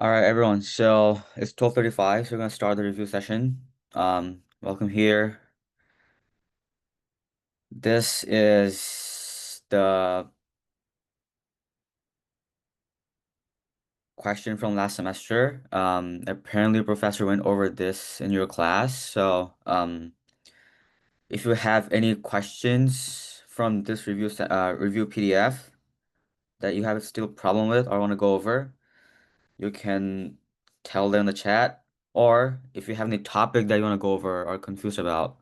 All right, everyone. So it's 12:35, so we're gonna start the review session. Welcome here. This is the question from last semester. Apparently the professor went over this in your class. So, if you have any questions from this review PDF that you have still problem with or want to go over, you can tell them in the chat. Or if you have any topic that you want to go over or confused about,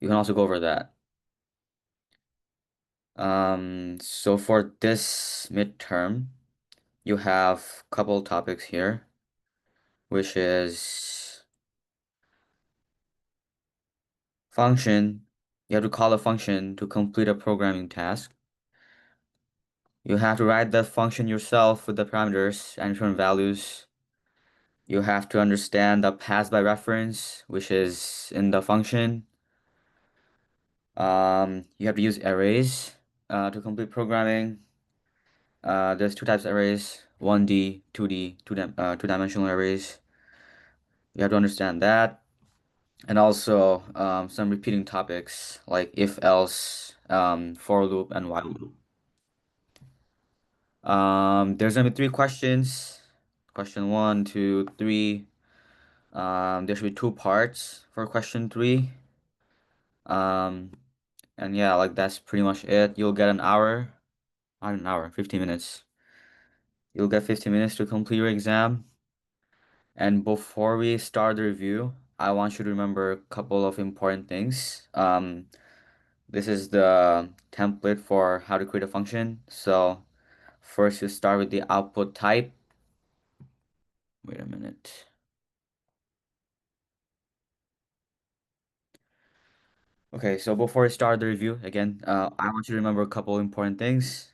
you can also go over that. So for this midterm, you have a couple topics here, which is function. You have to call a function to complete a programming task. You have to write the function yourself with the parameters and return values. You have to understand the pass by reference, which is in the function. You have to use arrays to complete programming. There's two types of arrays, 1D, 2D, two-dimensional arrays. You have to understand that. And also some repeating topics like if else, for loop, and while loop. There's gonna be three questions. Question one, two, three. There should be two parts for question three. Um, and yeah, like that's pretty much it. You'll get an hour, not an hour, 15 minutes. You'll get 15 minutes to complete your exam. And before we start the review, I want you to remember a couple of important things. This is the template for how to create a function. So first you start with the output type. Wait a minute. Okay, so before we start the review, again, I want you to remember a couple important things.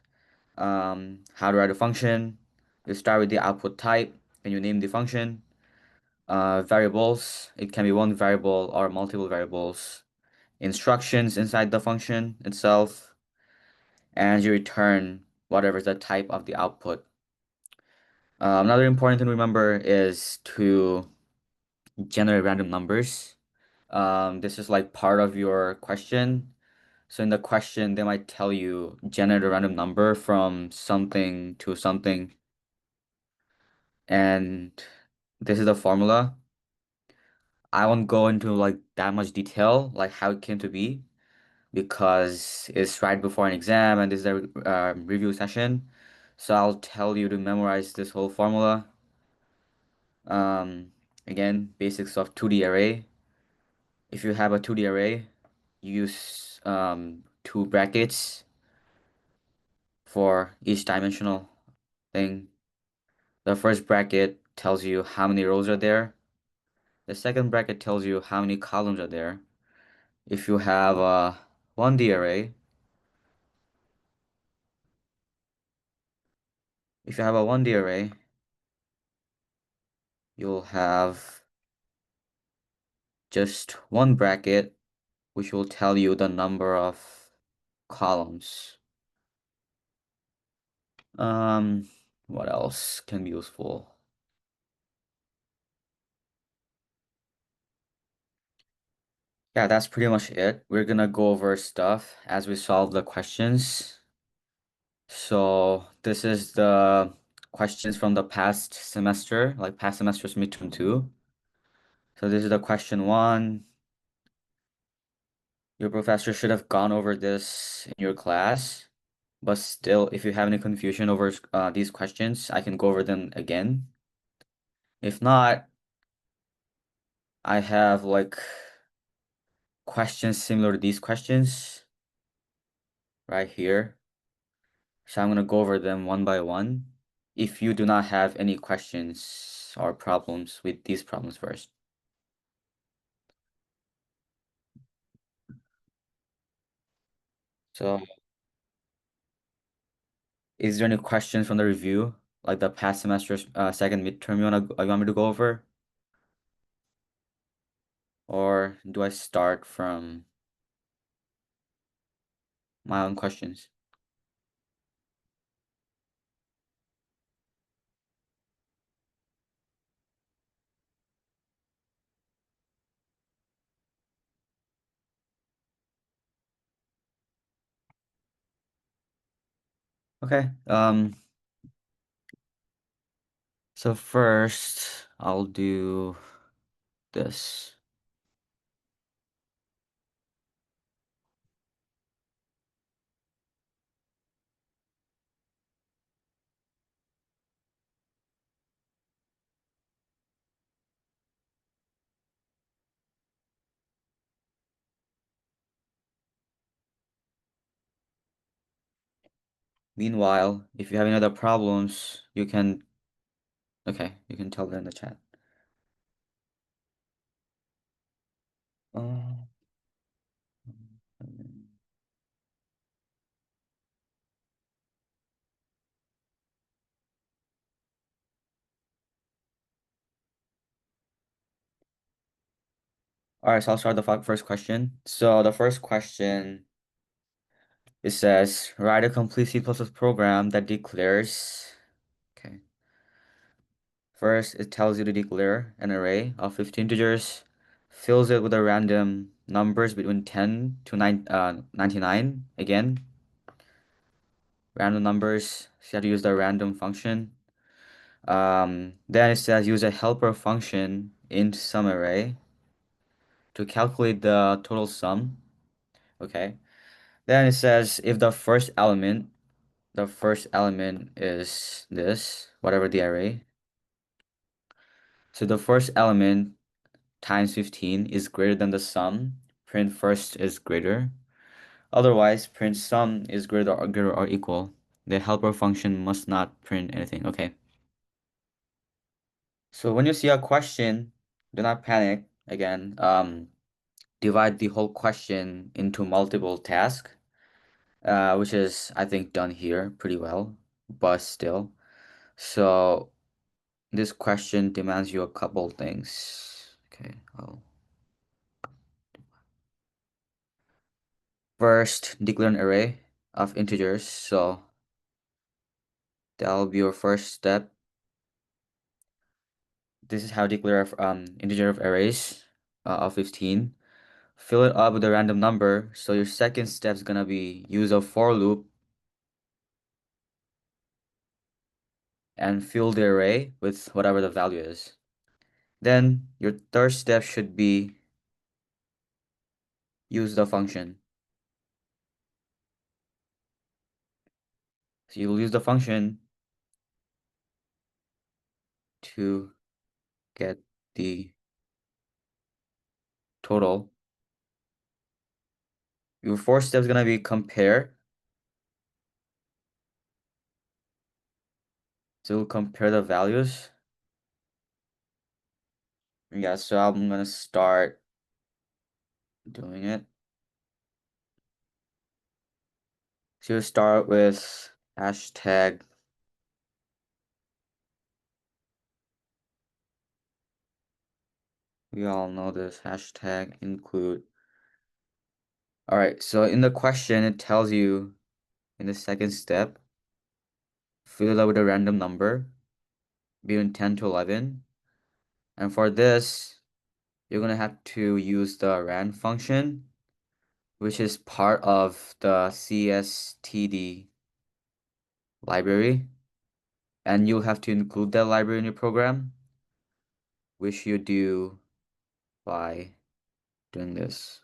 How to write a function. You start with the output type and you name the function. Variables, it can be one variable or multiple variables. Instructions inside the function itself, and you return whatever is the type of the output. Another important thing to remember is to generate random numbers. This is like part of your question. So in the question, they might tell you generate a random number from something to something. And this is the formula. I won't go into like that much detail, like how it came to be, because it's right before an exam and this is a review session. So I'll tell you to memorize this whole formula. Um, Again, basics of 2D array. If you have a 2D array, you use two brackets for each dimensional thing. The first bracket tells you how many rows are there. The second bracket tells you how many columns are there. If you have a 1D array, if you have a 1D array, you'll have just one bracket, which will tell you the number of columns. Um, what else can be useful? Yeah, that's pretty much it. We're gonna go over stuff as we solve the questions. So this is the questions from the past semester, like past semester's midterm two. So this is the question one. Your professor should have gone over this in your class, but still, if you have any confusion over these questions, I can go over them again. If not, I have like questions similar to these questions right here. So I'm gonna go over them one by one. If you do not have any questions or problems with these problems first. So is there any questions from the review, like the past semester's second midterm you want me to go over? Or do I start from my own questions? Okay. So first I'll do this. Meanwhile, if you have any other problems, you can tell them in the chat. Uh, all right, so I'll start the first question. So the first question, it says, write a complete C++ program that declares, okay. First, it tells you to declare an array of 50 integers, fills it with a random numbers between 10 to 99. Again, random numbers, so you have to use the random function. Then it says use a helper function in sum array to calculate the total sum. Okay. Then it says if the first element is this, whatever the array. So the first element times 15 is greater than the sum, print first is greater. Otherwise, print sum is greater or equal. The helper function must not print anything. Okay. So when you see a question, do not panic. Again, divide the whole question into multiple tasks, which is, I think, done here pretty well, but still. So this question demands you a couple things. Okay, first, declare an array of integers. So that'll be your first step. This is how to declare integer of arrays of 15. Fill it up with a random number. So your second step is gonna be use a for loop and fill the array with whatever the value is. Then your third step should be use the function. So you'll use the function to get the total. Your fourth step is gonna be compare. So we'll compare the values. Yeah, so I'm gonna start doing it. So you start with hashtag. We all know this hashtag include. All right, so in the question, it tells you in the second step, fill it out with a random number between 10 to 11. And for this, you're gonna have to use the ran function, which is part of the CSTD library. And you'll have to include that library in your program, which you do by doing this.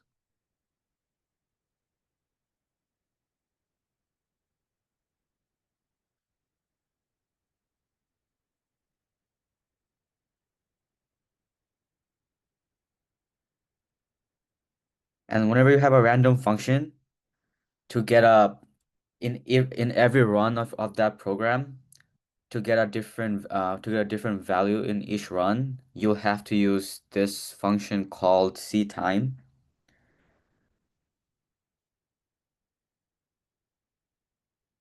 And whenever you have a random function to get a in every run of that program, to get a different value in each run, you'll have to use this function called ctime.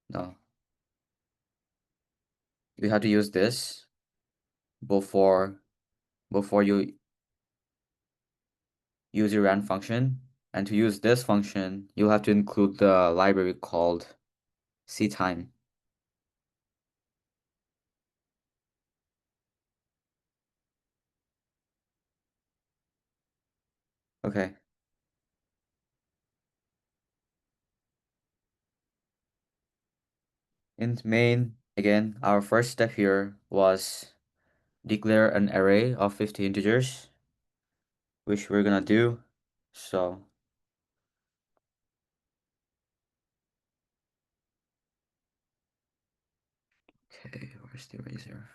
No, you have to use this before you use your ran function. And to use this function, you'll have to include the library called ctime. Okay. In main, again, our first step here was declare an array of 50 integers, which we're gonna do. So okay, where's the eraser?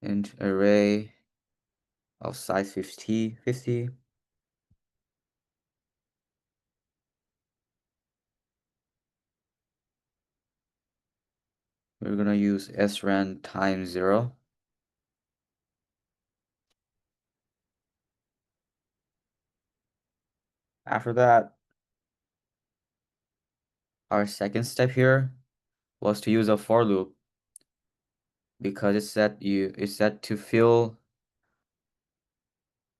Int array of size 50. We're gonna use srand times 0. After that, our second step here was to use a for loop because it's set to fill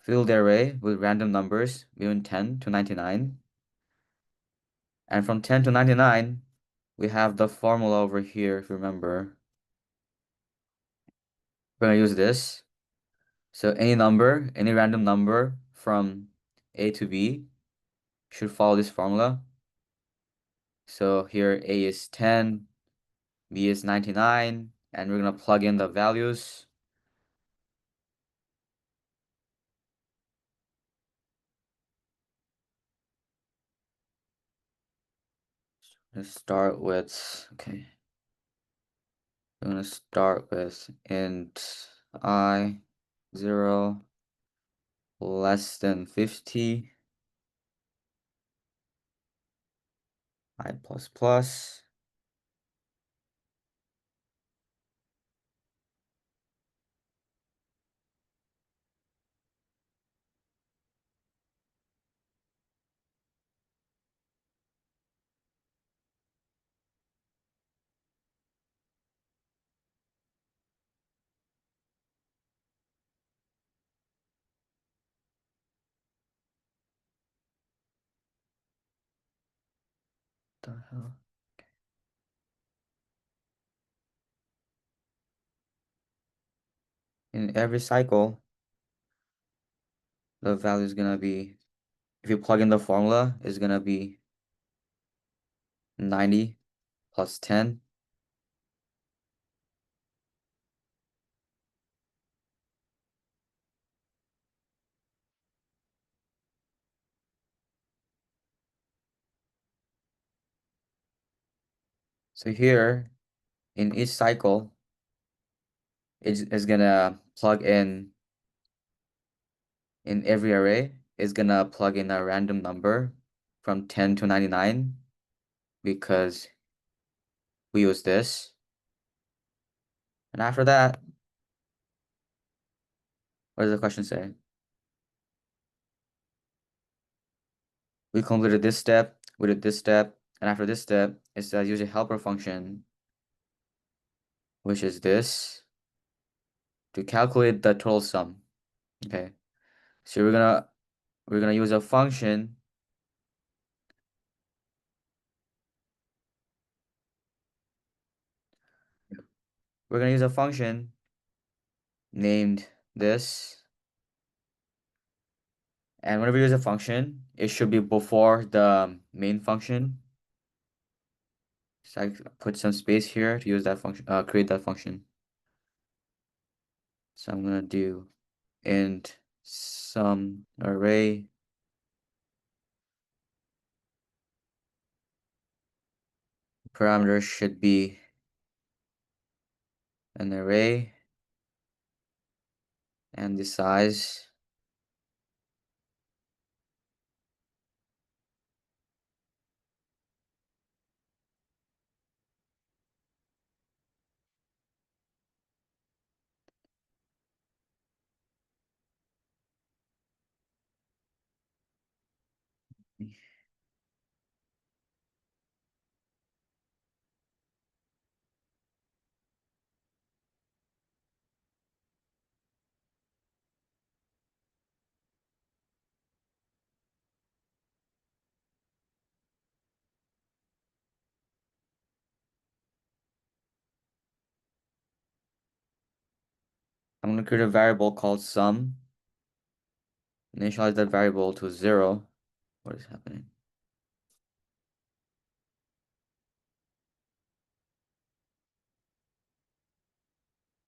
the array with random numbers between 10 to 99. And from 10 to 99, we have the formula over here, if you remember. We're gonna use this. So any random number from A to B should follow this formula. So here A is 10, B is 99, and we're gonna plug in the values. Let's start with, okay, we're gonna start with int I 0 less than 50, I plus plus. The hell? In every cycle, the value is gonna be, if you plug in the formula, is gonna be 90 plus 10. So here, in each cycle, it's gonna plug in every array, it's gonna plug in a random number from 10 to 99 because we use this. And after that, what does the question say? We completed this step, we did this step, and after this step, it says use a helper function, which is this, to calculate the total sum. Okay, so we're gonna use a function. We're gonna use a function named this, and whenever you use a function, it should be before the main function. So I put some space here to use that function, create that function. So I'm gonna do int sum array parameter should be an array and the size. I'm gonna create a variable called sum Initialize that variable to 0. What is happening?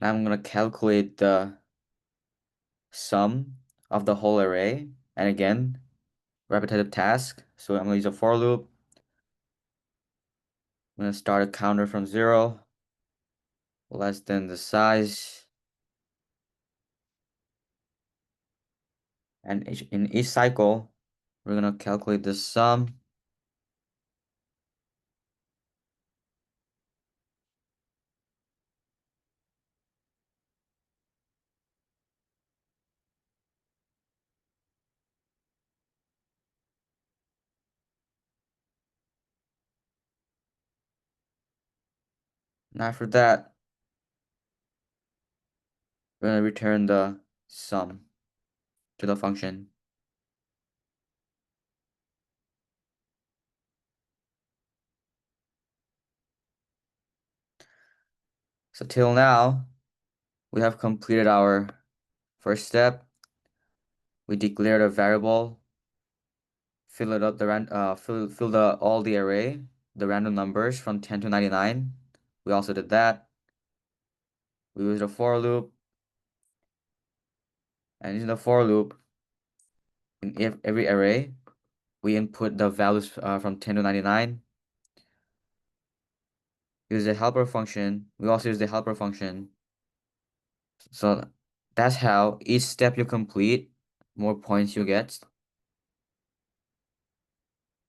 Now I'm going to calculate the sum of the whole array. And again, repetitive task. So I'm going to use a for loop. I'm going to start a counter from 0, less than the size. And in each cycle, we're going to calculate the sum. And after that, we're going to return the sum to the function. So till now, we have completed our first step. We declared a variable, fill it up fill the all the array, the random numbers from 10 to 99. We also did that. We used a for loop, and using the for loop in every array, we input the values from 10 to 99. Use the helper function. We also use the helper function. So that's how each step you complete, more points you get.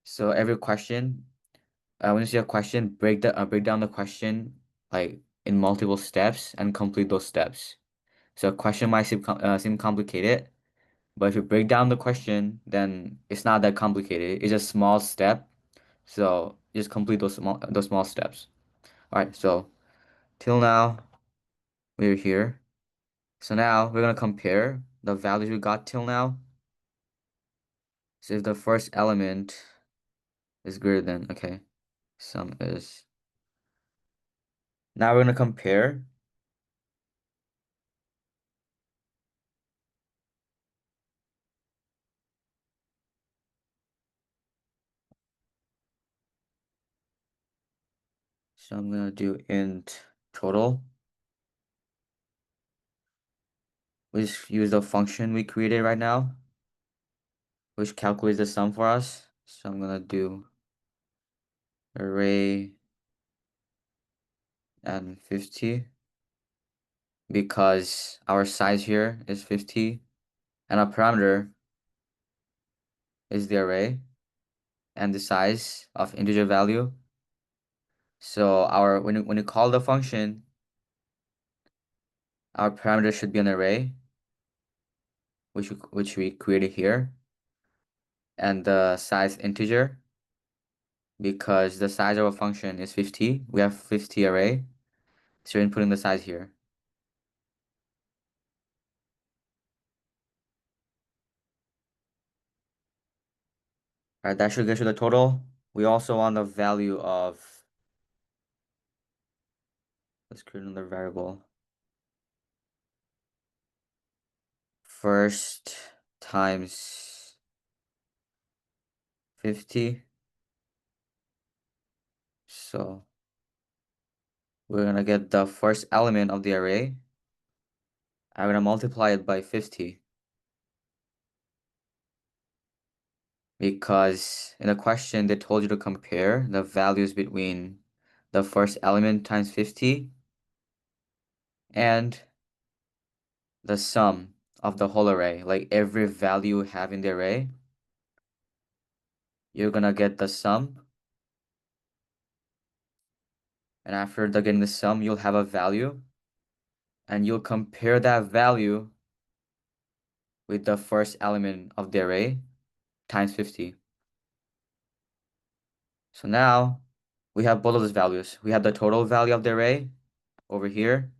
So every question, when you see a question, break down the question like in multiple steps and complete those steps. So a question might seem complicated, but if you break down the question, then it's not that complicated. It's a small step. So just complete those small steps. All right. So till now we're here. So now we're gonna compare the values we got till now. So if the first element is greater than, okay, sum is. Now we're gonna compare. So I'm gonna do int total. We just use the function we created right now, which calculates the sum for us. So I'm gonna do array and 50 because our size here is 50 and our parameter is the array and the size of integer value. So when you call the function, our parameter should be an array, which we created here, and the size integer because the size of a function is 50. We have 50 array, so we're inputting the size here. All right, that should get you the total. We also want the value of, let's create another variable. First times 50. So we're gonna get the first element of the array. I'm gonna multiply it by 50 because in the question they told you to compare the values between the first element times 50 and the sum of the whole array. Like every value you have in the array, you're gonna get the sum. And after getting the sum, you'll have a value. And you'll compare that value with the first element of the array times 50. So now we have both of those values. We have the total value of the array over here.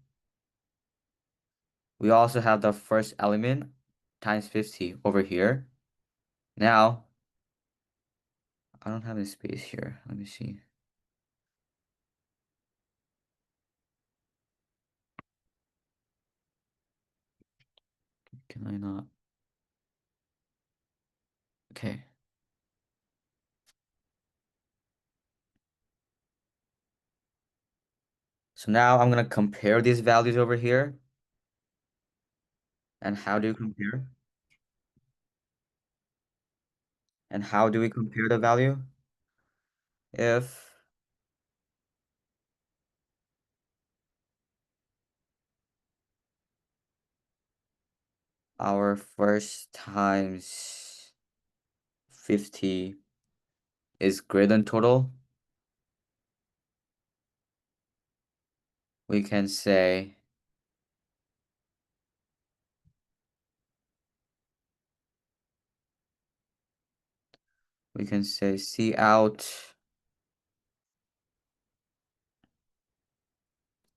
We also have the first element times 50 over here. Now, I don't have any space here. Let me see. Can I not? Okay. So now I'm gonna compare these values over here. And how do you compare? And how do we compare the value? If our first times 50 is greater than total, we can say C out.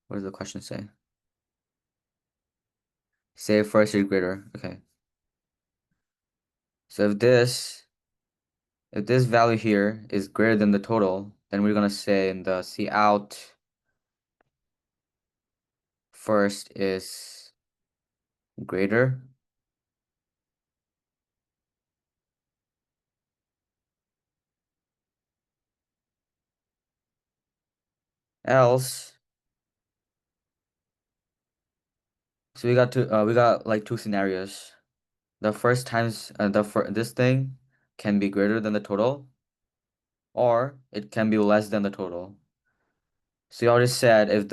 What does the question say? Say first is greater. Okay. So if this value here is greater than the total, then we're gonna say in the C out first is greater. Else, so we got like two scenarios. The first times this thing can be greater than the total, or it can be less than the total. So you already said if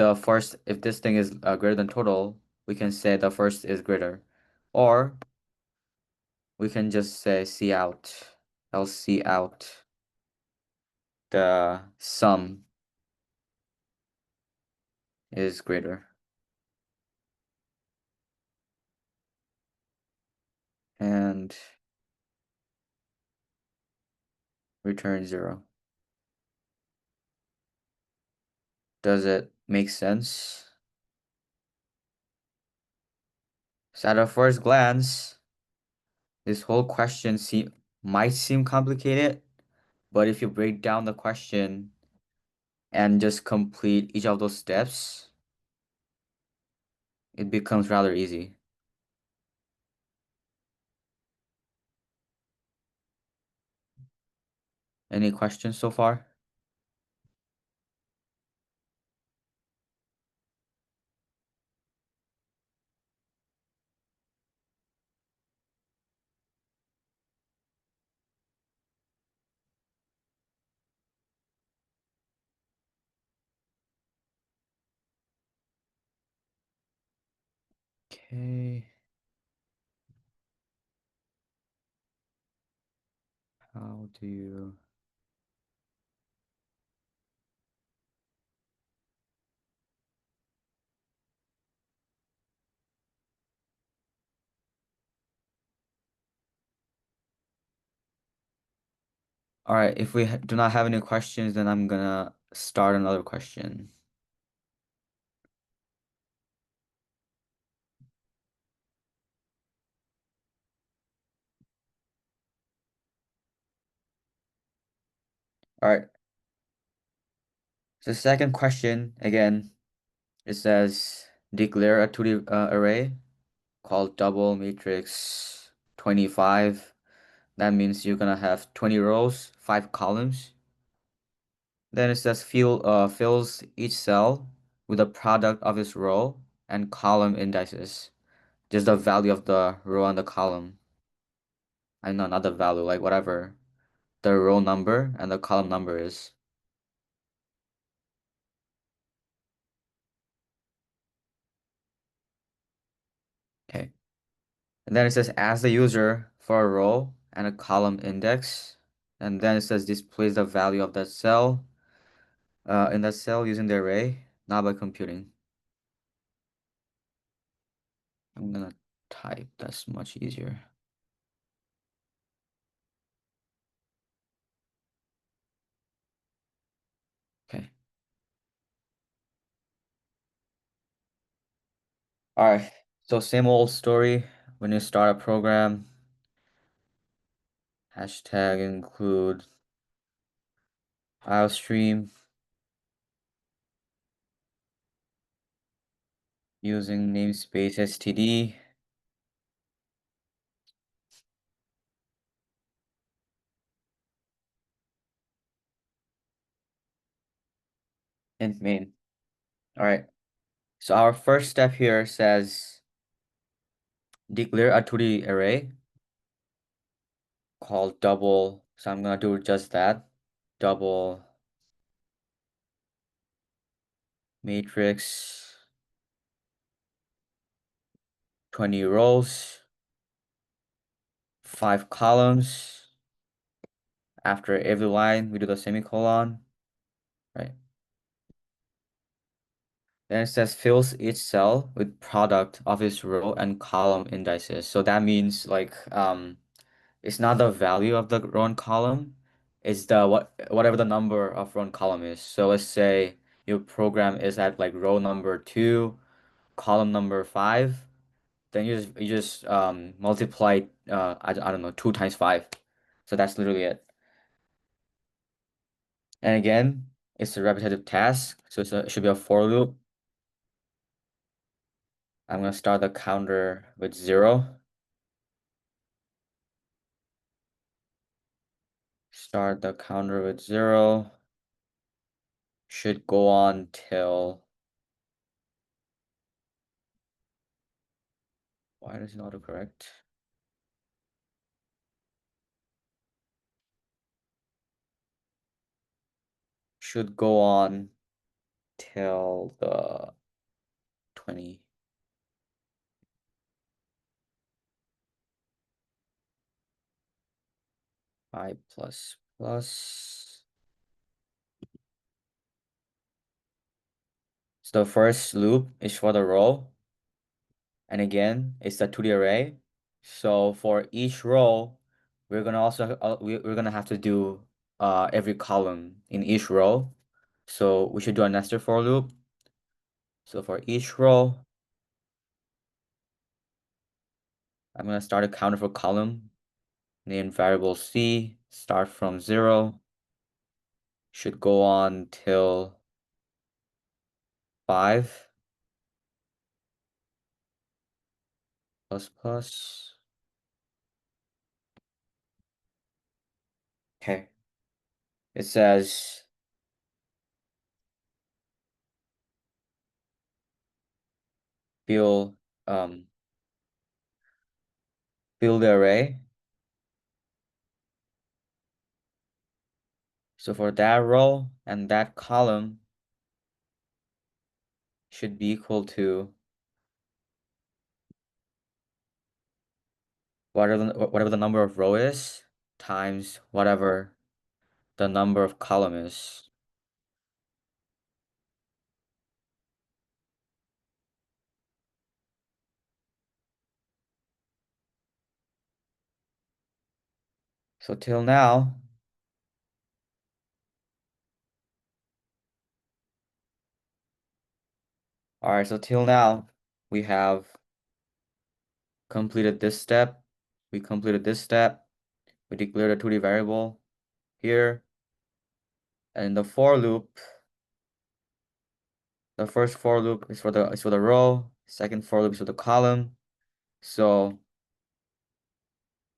this thing is greater than total, we can say the first is greater, or we can just say C out. Else C out the sum is greater and return 0. Does it make sense? So at a first glance, this whole question might seem complicated, but if you break down the question and just complete each of those steps, it becomes rather easy. Any questions so far? Okay, how do you... All right, if we do not have any questions, then I'm gonna start another question. All right, so second question, again, it says declare a 2D array called double matrix 25. That means you're gonna have 20 rows, 5 columns. Then it says fills each cell with a product of its row and column indices. Just the value of the row and the column. I know, not the value, like whatever the row number and the column number is. Okay. And then it says ask the user for a row and a column index. And then it says displays the value of that cell in that cell using the array, not by computing. I'm gonna type, that's much easier. Okay. All right. So same old story. When you start a program, hashtag include file stream using namespace std. int main. All right. So our first step here says declare a 2D array called double. So I'm gonna do just that. Double matrix 20 rows, 5 columns. After every line, we do the semicolon, right? Then it says fills each cell with product of its row and column indices. So that means like it's not the value of the row and column, it's the whatever the number of row and column is. So let's say your program is at like row number 2, column number 5, then you just multiply I don't know 2 times 5. So that's literally it. And again, it's a repetitive task, so it should be a for loop. I'm gonna start the counter with 0. Start the counter with 0. Should go on till, why does it autocorrect? Should go on till the 20. I plus plus. So the first loop is for the row. And again, it's the 2D array. So for each row, we're gonna also we're gonna have to do every column in each row. So we should do a nested for loop. So for each row, I'm gonna start a counter for column, name variable C, start from 0, should go on till 5 plus plus. Okay. It says fill um fill the array. So for that row and that column should be equal to whatever the number of row is times whatever the number of column is. So till now, all right, so till now we have completed this step. We completed this step. We declared a 2D variable here. And the for loop, the first for loop is for the row, second for loop is for the column. So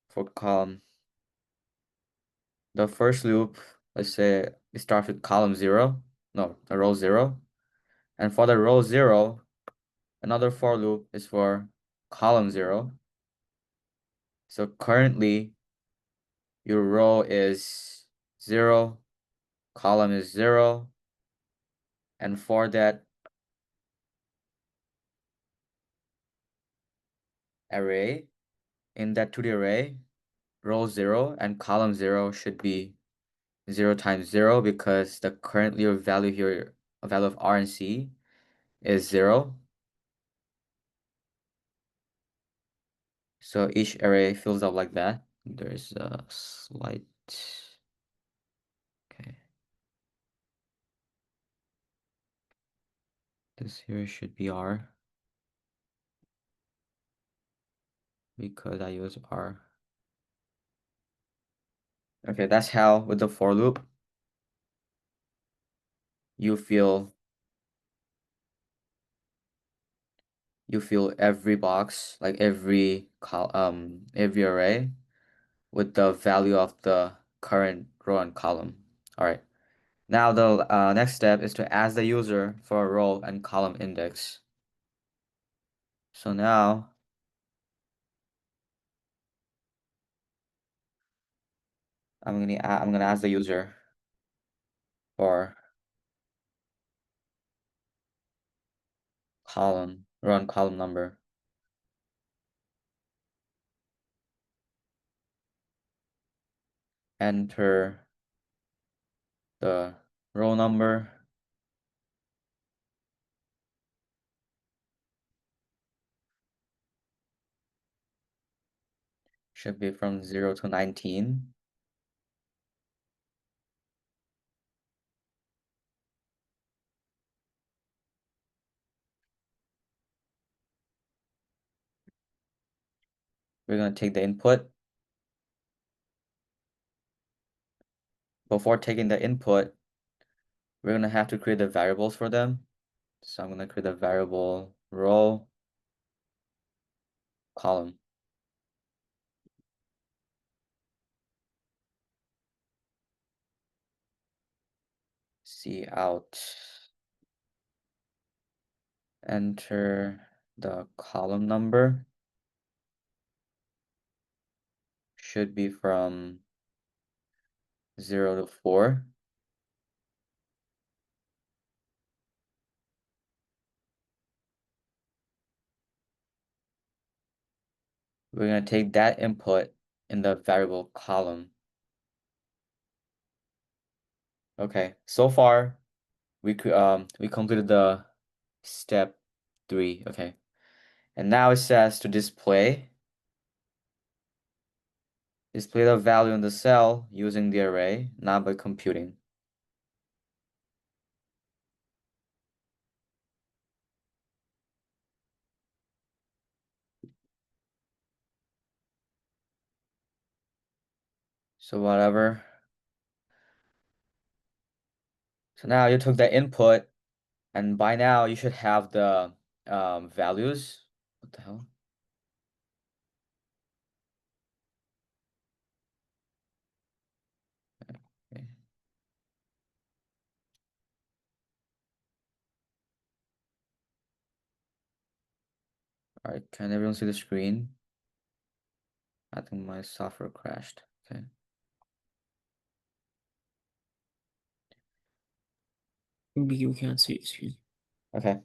for column, the first loop, let's say it starts with column 0, no, the row 0. And for the row 0, another for loop is for column 0. So currently your row is 0, column is 0, and for that array, in that 2D array, row 0 and column 0 should be 0 times 0 because the current value here, a value of R and C is 0. So each array fills up like that. There's a slight, okay. This here should be R because I use R. Okay, that's how with the for loop you fill every box, like every array with the value of the current row and column. All right. Now the next step is to ask the user for a row and column index. So now I'm gonna ask the user for row and column number. Enter the row number. Should be from 0 to 19. We're gonna take the input. Before taking the input, we're gonna have to create the variables for them. So I'm gonna create a variable row column. See out. Enter the column number. Should be from 0 to 4. We're gonna take that input in the variable column. Okay, so far we completed the step 3. Okay, and now it says to display the value in the cell using the array, not by computing. So whatever. So now you took the input, and by now you should have the values. What the hell? Okay. All right, can everyone see the screen? I think my software crashed. Okay. We can't see it. Excuse me. Okay.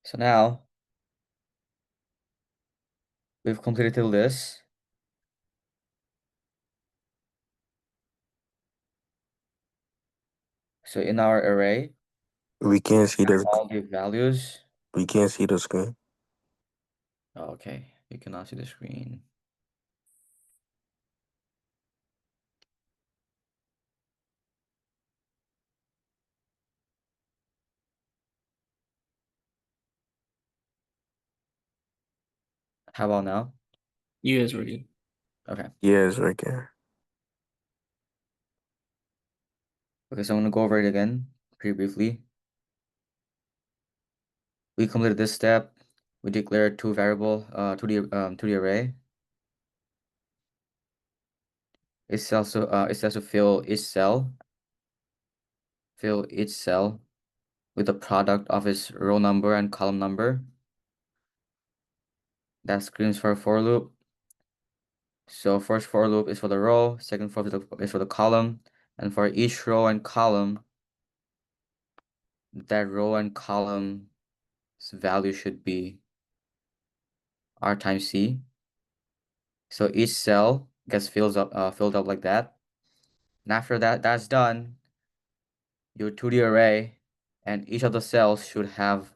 So now we've completed the list. So in our array, We can't see the all the values. we can't see the screen. Oh, okay, you cannot see the screen. How about now? You guys were good. Okay. Yeah, it's right there. Okay, so I'm gonna go over it again pretty briefly. We completed this step. We declared two variable to the array. It's also it says to fill each cell with the product of its row number and column number. That screams for a for loop. So first for loop is for the row, second for is for the column, and for each row and column, that row and column's value should be R times C. So each cell gets filled up like that. And after that's done, your 2D array and each of the cells should have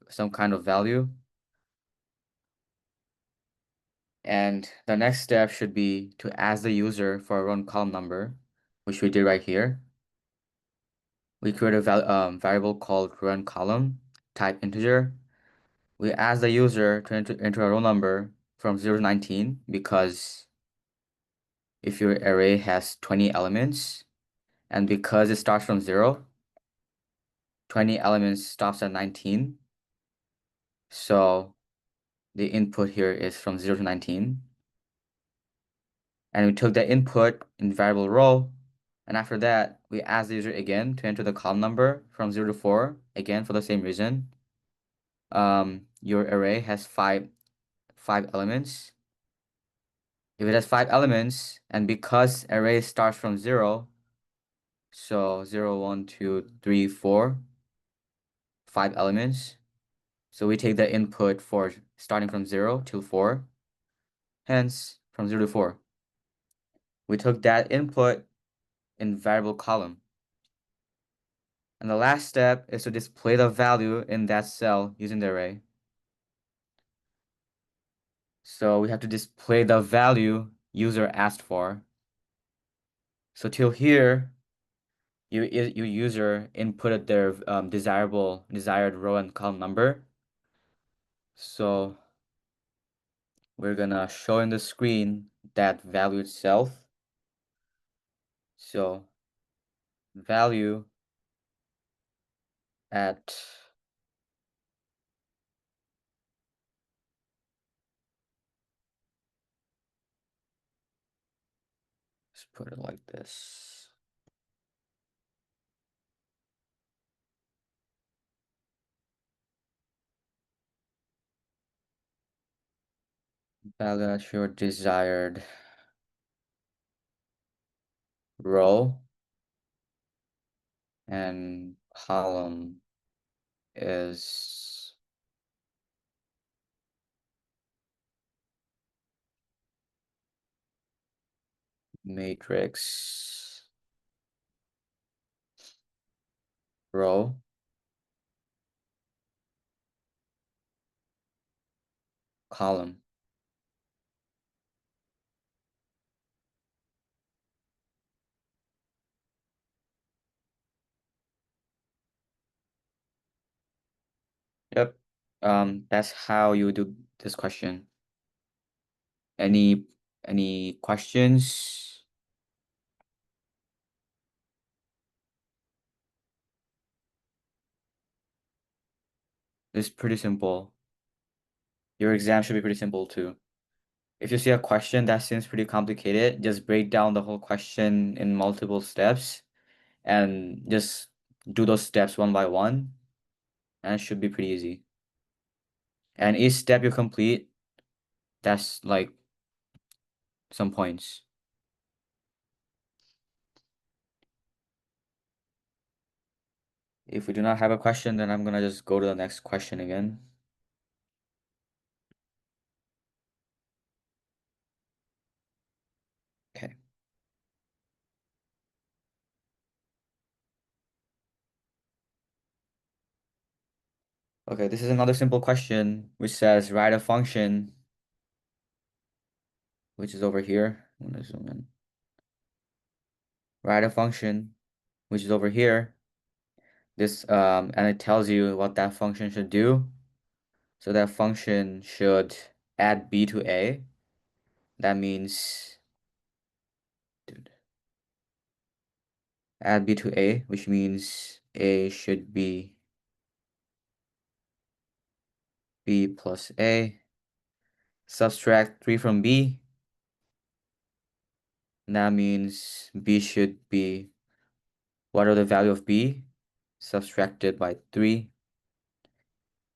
some kind of value. And the next step should be to ask the user for a row and column number, which we did right here. We create a variable called row and column, type integer. We ask the user to enter a row number from 0 to 19 because if your array has 20 elements, and because it starts from 0, 20 elements stops at 19. So the input here is from 0 to 19. And we took the input in variable row, and after that, we asked the user again to enter the column number from 0 to 4, again for the same reason. Your array has five elements. If it has 5 elements, and because array starts from 0, so 0, 1, 2, 3, 4, 5 elements. So we take the input for starting from 0 till 4, hence from 0 to 4. We took that input in variable column. And the last step is to display the value in that cell using the array. So we have to display the value user asked for. So till here, your user inputted their desired row and column number. So we're gonna show in the screen that value itself. So value at let's put it like this. Value at your desired row and column is matrix row column. Yep. That's how you do this question. Any questions? It's pretty simple. Your exam should be pretty simple too. If you see a question that seems pretty complicated, just break down the whole question in multiple steps and just do those steps one by one, and it should be pretty easy. And each step you complete, that's like some points. If we do not have a question, then I'm gonna just go to the next question again. Okay. Okay, this is another simple question which says write a function, which is over here. I'm gonna zoom in. Write a function, which is over here. This and it tells you what that function should do. So that function should add b to a. That means add b to a, which means a should be b plus a. Subtract 3 from b. That means b should be whatever the value of b subtracted by 3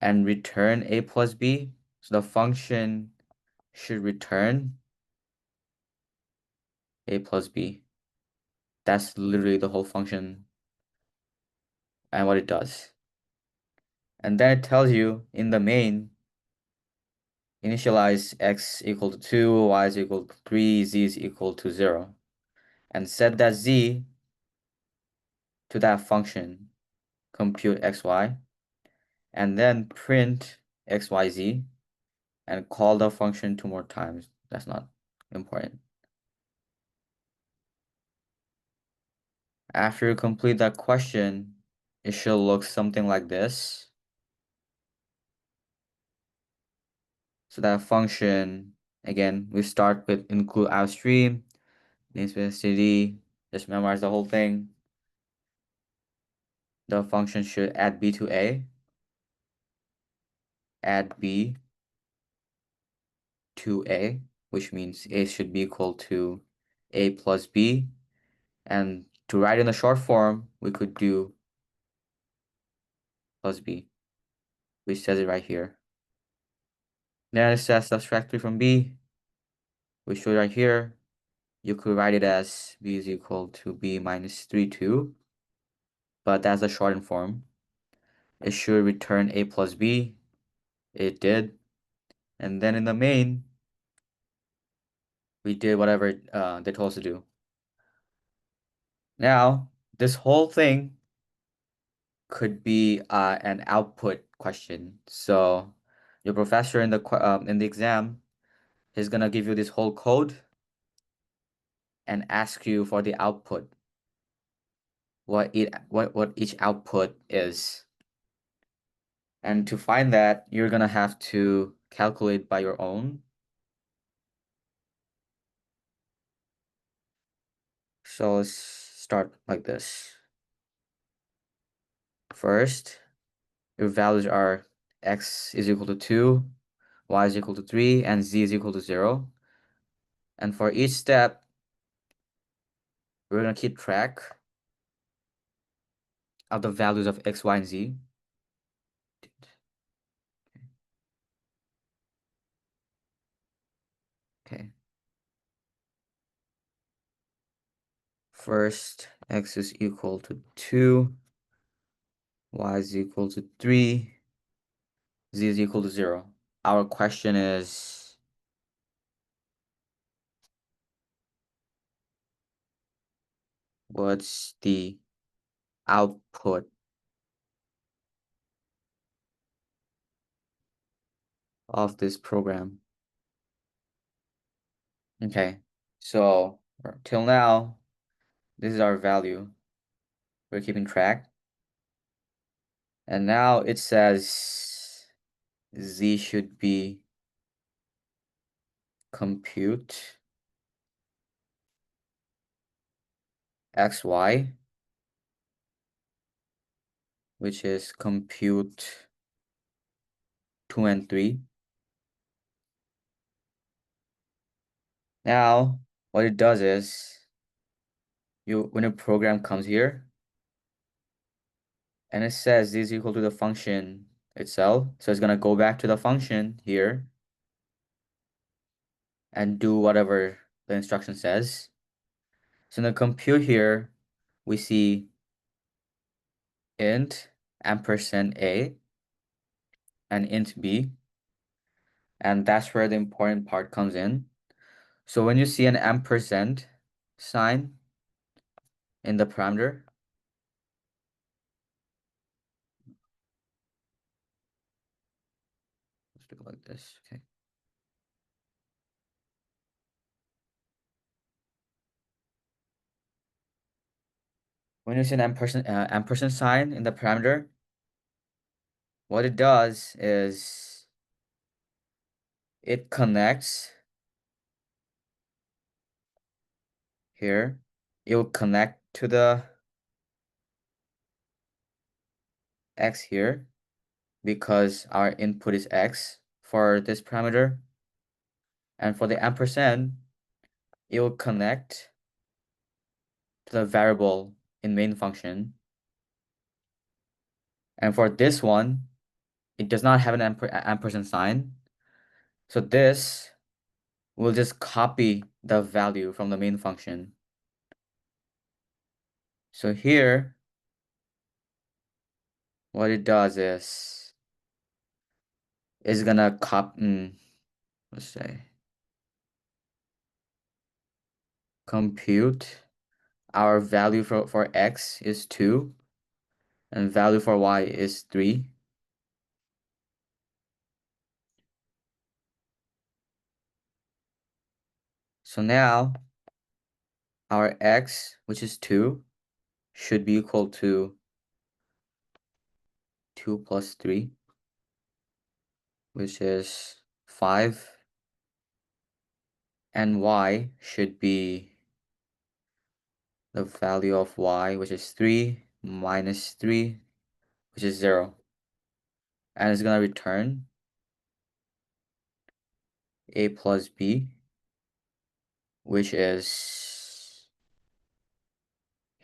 and return a plus b. So the function should return a plus b. That's literally the whole function and what it does. And then it tells you in the main, initialize x equal to 2, y is equal to 3, z is equal to 0. And set that z to that function, compute xy, and then print xyz, and call the function 2 more times. That's not important. After you complete that question, it should look something like this. So that function, again, we start with include outstream, namespace cd, just memorize the whole thing. The function should add b to a, add b to a, which means a should be equal to a plus b. And to write in the short form, we could do plus b, which says it right here. Then it says subtract 3 from b, which shows right here. You could write it as b is equal to b minus 3, 2. But that's the shortened form. It should return a plus b. It did. And then in the main, we did whatever they told us to do. Now, this whole thing could be an output question. So your professor in the exam is gonna give you this whole code and ask you for the output, what each output is. And to find that, you're gonna have to calculate by your own. So let's start like this. First, your values are x is equal to 2, y is equal to 3, and z is equal to 0. And for each step, we're going to keep track of the values of x, y, and z. Okay. First, x is equal to 2, y is equal to 3, z is equal to 0. Our question is, what's the output of this program? Okay, so till now, this is our value. We're keeping track. And now it says z should be compute xy, which is compute 2 and 3. Now, what it does is, when a program comes here, and it says z is equal to the function itself, so it's gonna go back to the function here and do whatever the instruction says. So in the compute here, we see int ampersand a and int b, and that's where the important part comes in. So when you see an ampersand sign in the parameter, let's do it like this, okay. When you see an ampersand sign in the parameter, what it does is it connects here. It will connect to the x here because our input is x for this parameter. And for the ampersand, it will connect to the variable in main function. And for this one, it does not have an ampersand sign. So this will just copy the value from the main function. So here, what it does is it's gonna let's say, compute our value for x is 2 and value for y is 3. So now our x, which is 2, should be equal to 2 plus 3, which is 5. And y should be the value of y, which is 3 minus 3, which is 0. And it's going to return a plus b, which is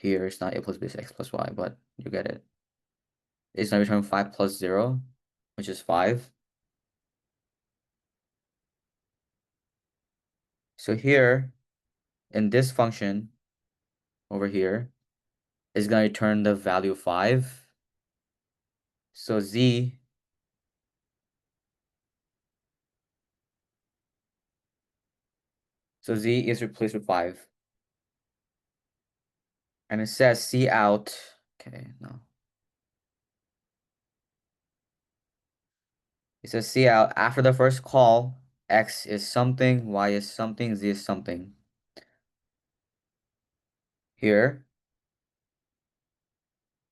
here it's not a plus b is x plus y, but you get it. It's going to return 5 plus 0, which is 5. So here, in this function over here, is going to return the value 5. So z is replaced with 5. And it says C out. Okay, no. It says C out after the first call, x is something, y is something, z is something. Here,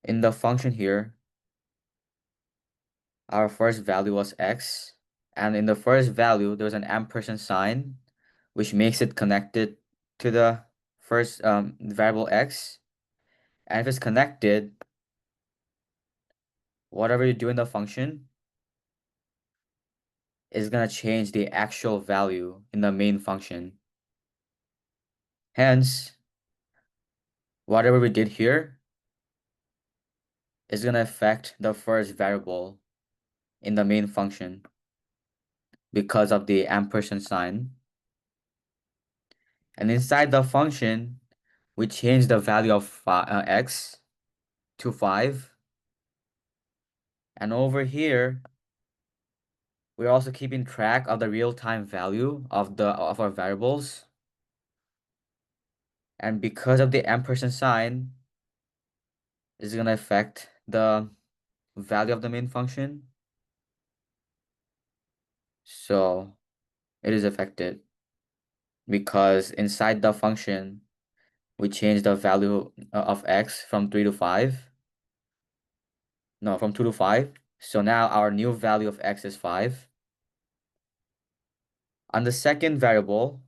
in the function here, our first value was x. And in the first value, there's an ampersand sign, which makes it connected to the first variable x. And if it's connected, whatever you do in the function is going to change the actual value in the main function. Hence, whatever we did here is going to affect the first variable in the main function because of the ampersand sign. And inside the function, we change the value of x to 5. And over here, we're also keeping track of the real-time value of our variables. And because of the ampersand sign, is going to affect the value of the main function. So it is affected because inside the function, we change the value of x from 3 to 5. No, from 2 to 5. So now our new value of x is 5. On the second variable,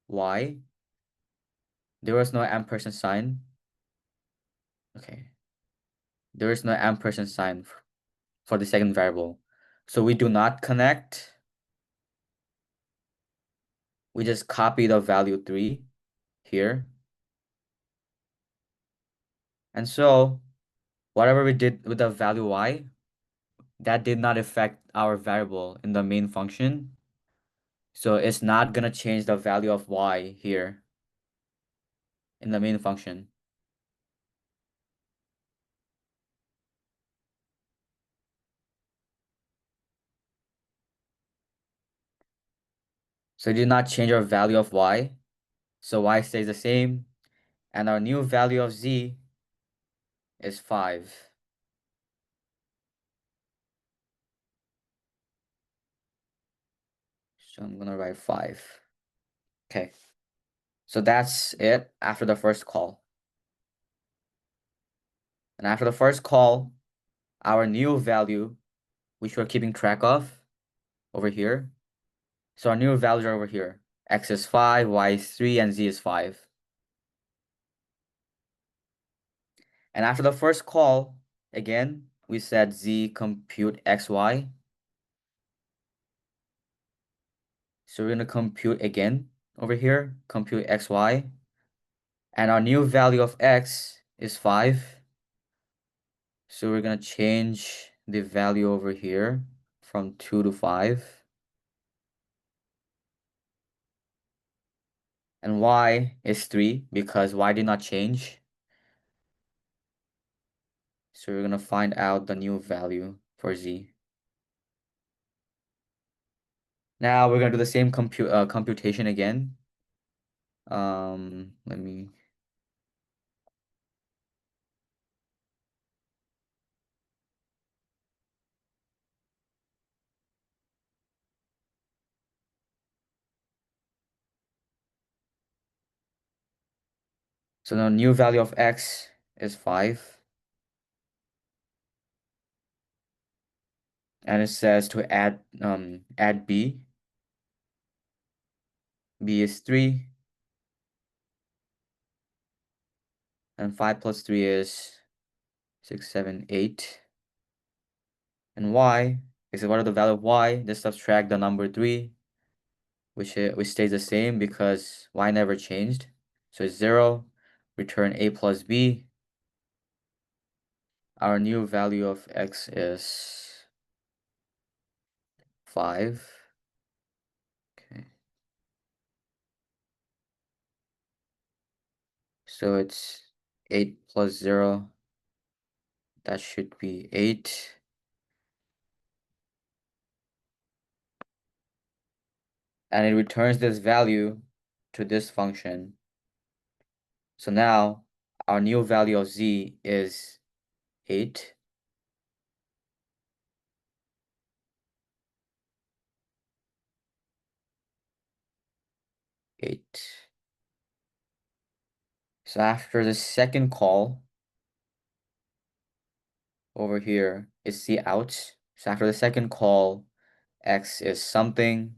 y, there was no ampersand sign. Okay. There is no ampersand sign for the second variable. So we do not connect. We just copy the value 3 here. And so whatever we did with the value y, that did not affect our variable in the main function. So it's not going to change the value of y here in the main function. So it did not change our value of y. So y stays the same. And our new value of z is 5. So I'm going to write 5. Okay. So that's it after the first call. And after the first call, our new value, which we're keeping track of over here. So our new values are over here. X is 5, y is 3, and z is 5. And after the first call, again, we said z compute xy. So we're going to compute again over here, compute xy. And our new value of x is 5. So we're going to change the value over here from 2 to 5. And y is 3 because y did not change. So we're going to find out the new value for z. Now we're going to do the same computation again. Let me. So the new value of x is 5. And it says to add b. B is 3. And 5 plus 3 is 6, 7, 8. And y is what are the value of y? Just subtract the number 3, which stays the same because y never changed. So it's 0. return a plus b. Our new value of x is 5. Okay. So it's 8 plus 0. That should be 8. And it returns this value to this function. So now our new value of z is 8. So after the second call over here is c out. So after the second call, x is something.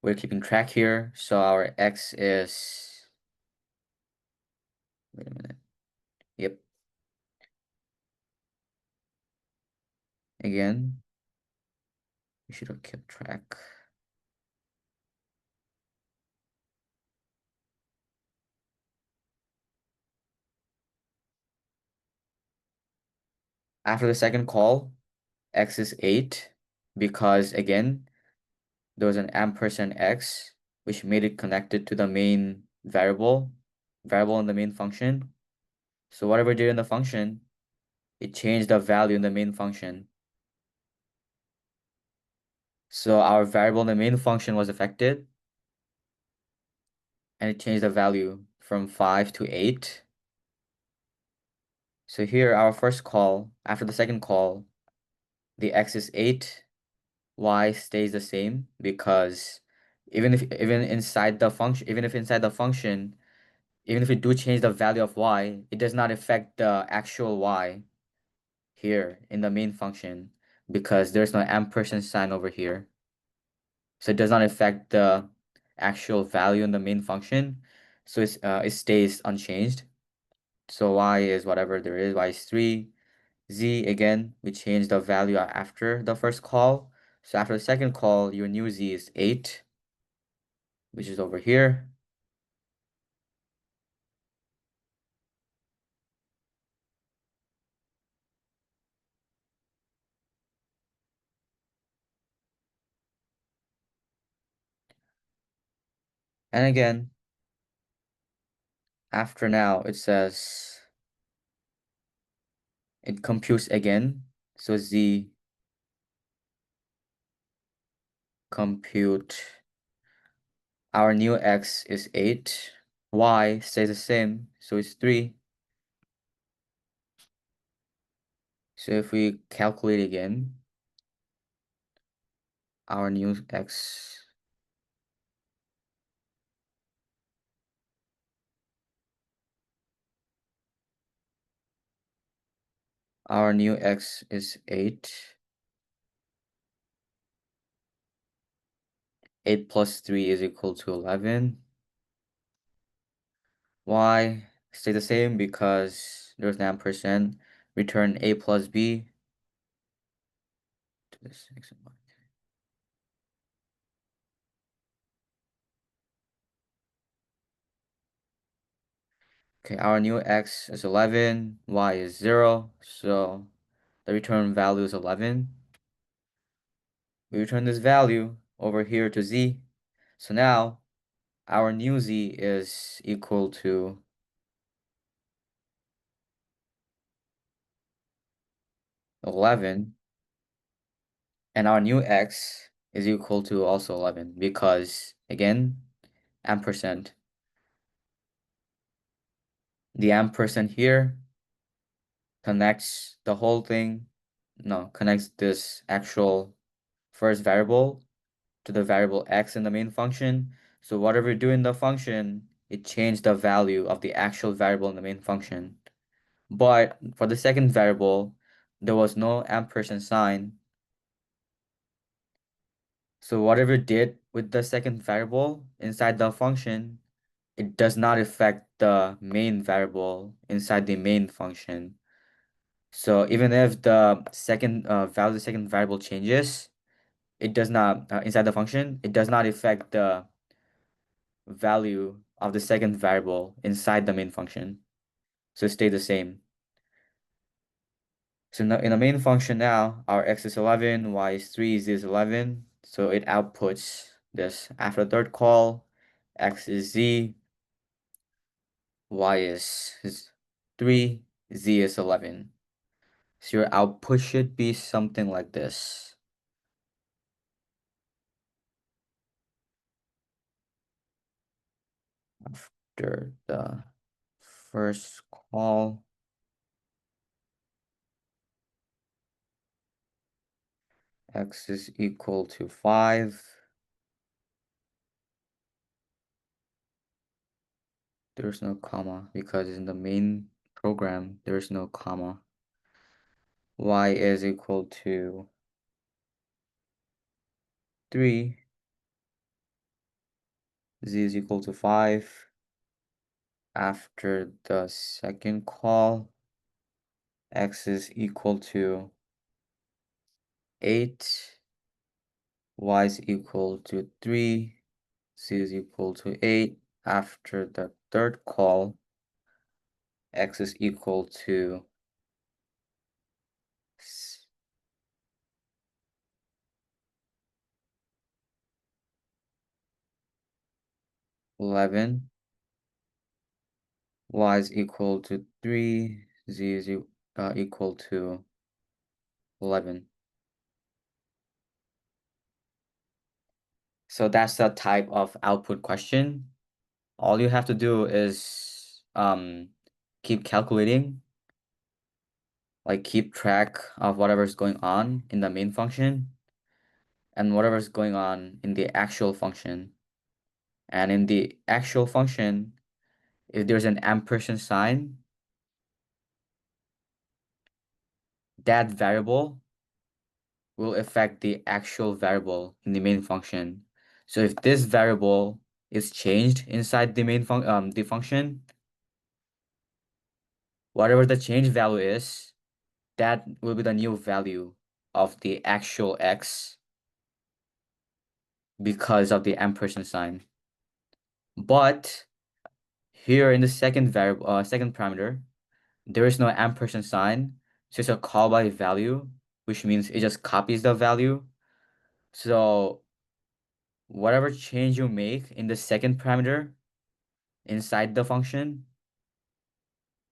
We're keeping track here. So our x is, wait a minute. Yep. Again, we should have kept track. After the second call, x is 8 because again, there was an ampersand x, which made it connected to the main variable in the main function. So whatever it did in the function, it changed the value in the main function. So our variable in the main function was affected, and it changed the value from 5 to 8. So here, our first call, after the second call, the x is 8, y stays the same because even if inside the function, even if we do change the value of y, it does not affect the actual y here in the main function because there's no ampersand sign over here. So it does not affect the actual value in the main function. So it stays unchanged. So y is whatever there is, y is 3. Z, again, we change the value after the first call. So after the second call, your new z is 8, which is over here. And again, after now, it says it computes again. So z compute, our new x is 8. Y stays the same, so it's 3. So if we calculate again, our new x, is 8. 8 plus 3 is equal to 11. Y stay the same because there's an ampersand. Return a plus b to this x and y. Okay, our new x is 11, y is 0, so the return value is 11. We return this value over here to z. So now our new z is equal to 11, and our new x is equal to also 11 because, again, ampersand. The ampersand here connects the whole thing, no, connects this actual first variable to the variable x in the main function. So whatever you do in the function, it changed the value of the actual variable in the main function. But for the second variable, there was no ampersand sign. So whatever it did with the second variable inside the function, it does not affect the main variable inside the main function. So even if the second value, the second variable changes, it does not inside the function, it does not affect the value of the second variable inside the main function. So it stays the same. So in the main function now, our x is 11, y is 3, z is 11. So it outputs this. After the third call, x is z, y is 3, z is 11. So your output should be something like this. After the first call, x is equal to 5. There's no comma because in the main program, there's no comma. Y is equal to 3. Z is equal to 5. After the second call, x is equal to 8. Y is equal to 3. Z is equal to 8. After the third call, x is equal to 11. Y is equal to 3. Z is equal to 11. So that's the type of output question. All you have to do is keep calculating, like keep track of whatever's going on in the main function and whatever's going on in the actual function. And in the actual function, if there's an ampersand sign, that variable will affect the actual variable in the main function. So if this variable is changed inside the the function, whatever the change value is, that will be the new value of the actual x because of the ampersand sign. But here in the second variable, second parameter, there is no ampersand sign. So it's a call by value, which means it just copies the value. So whatever change you make in the second parameter inside the function,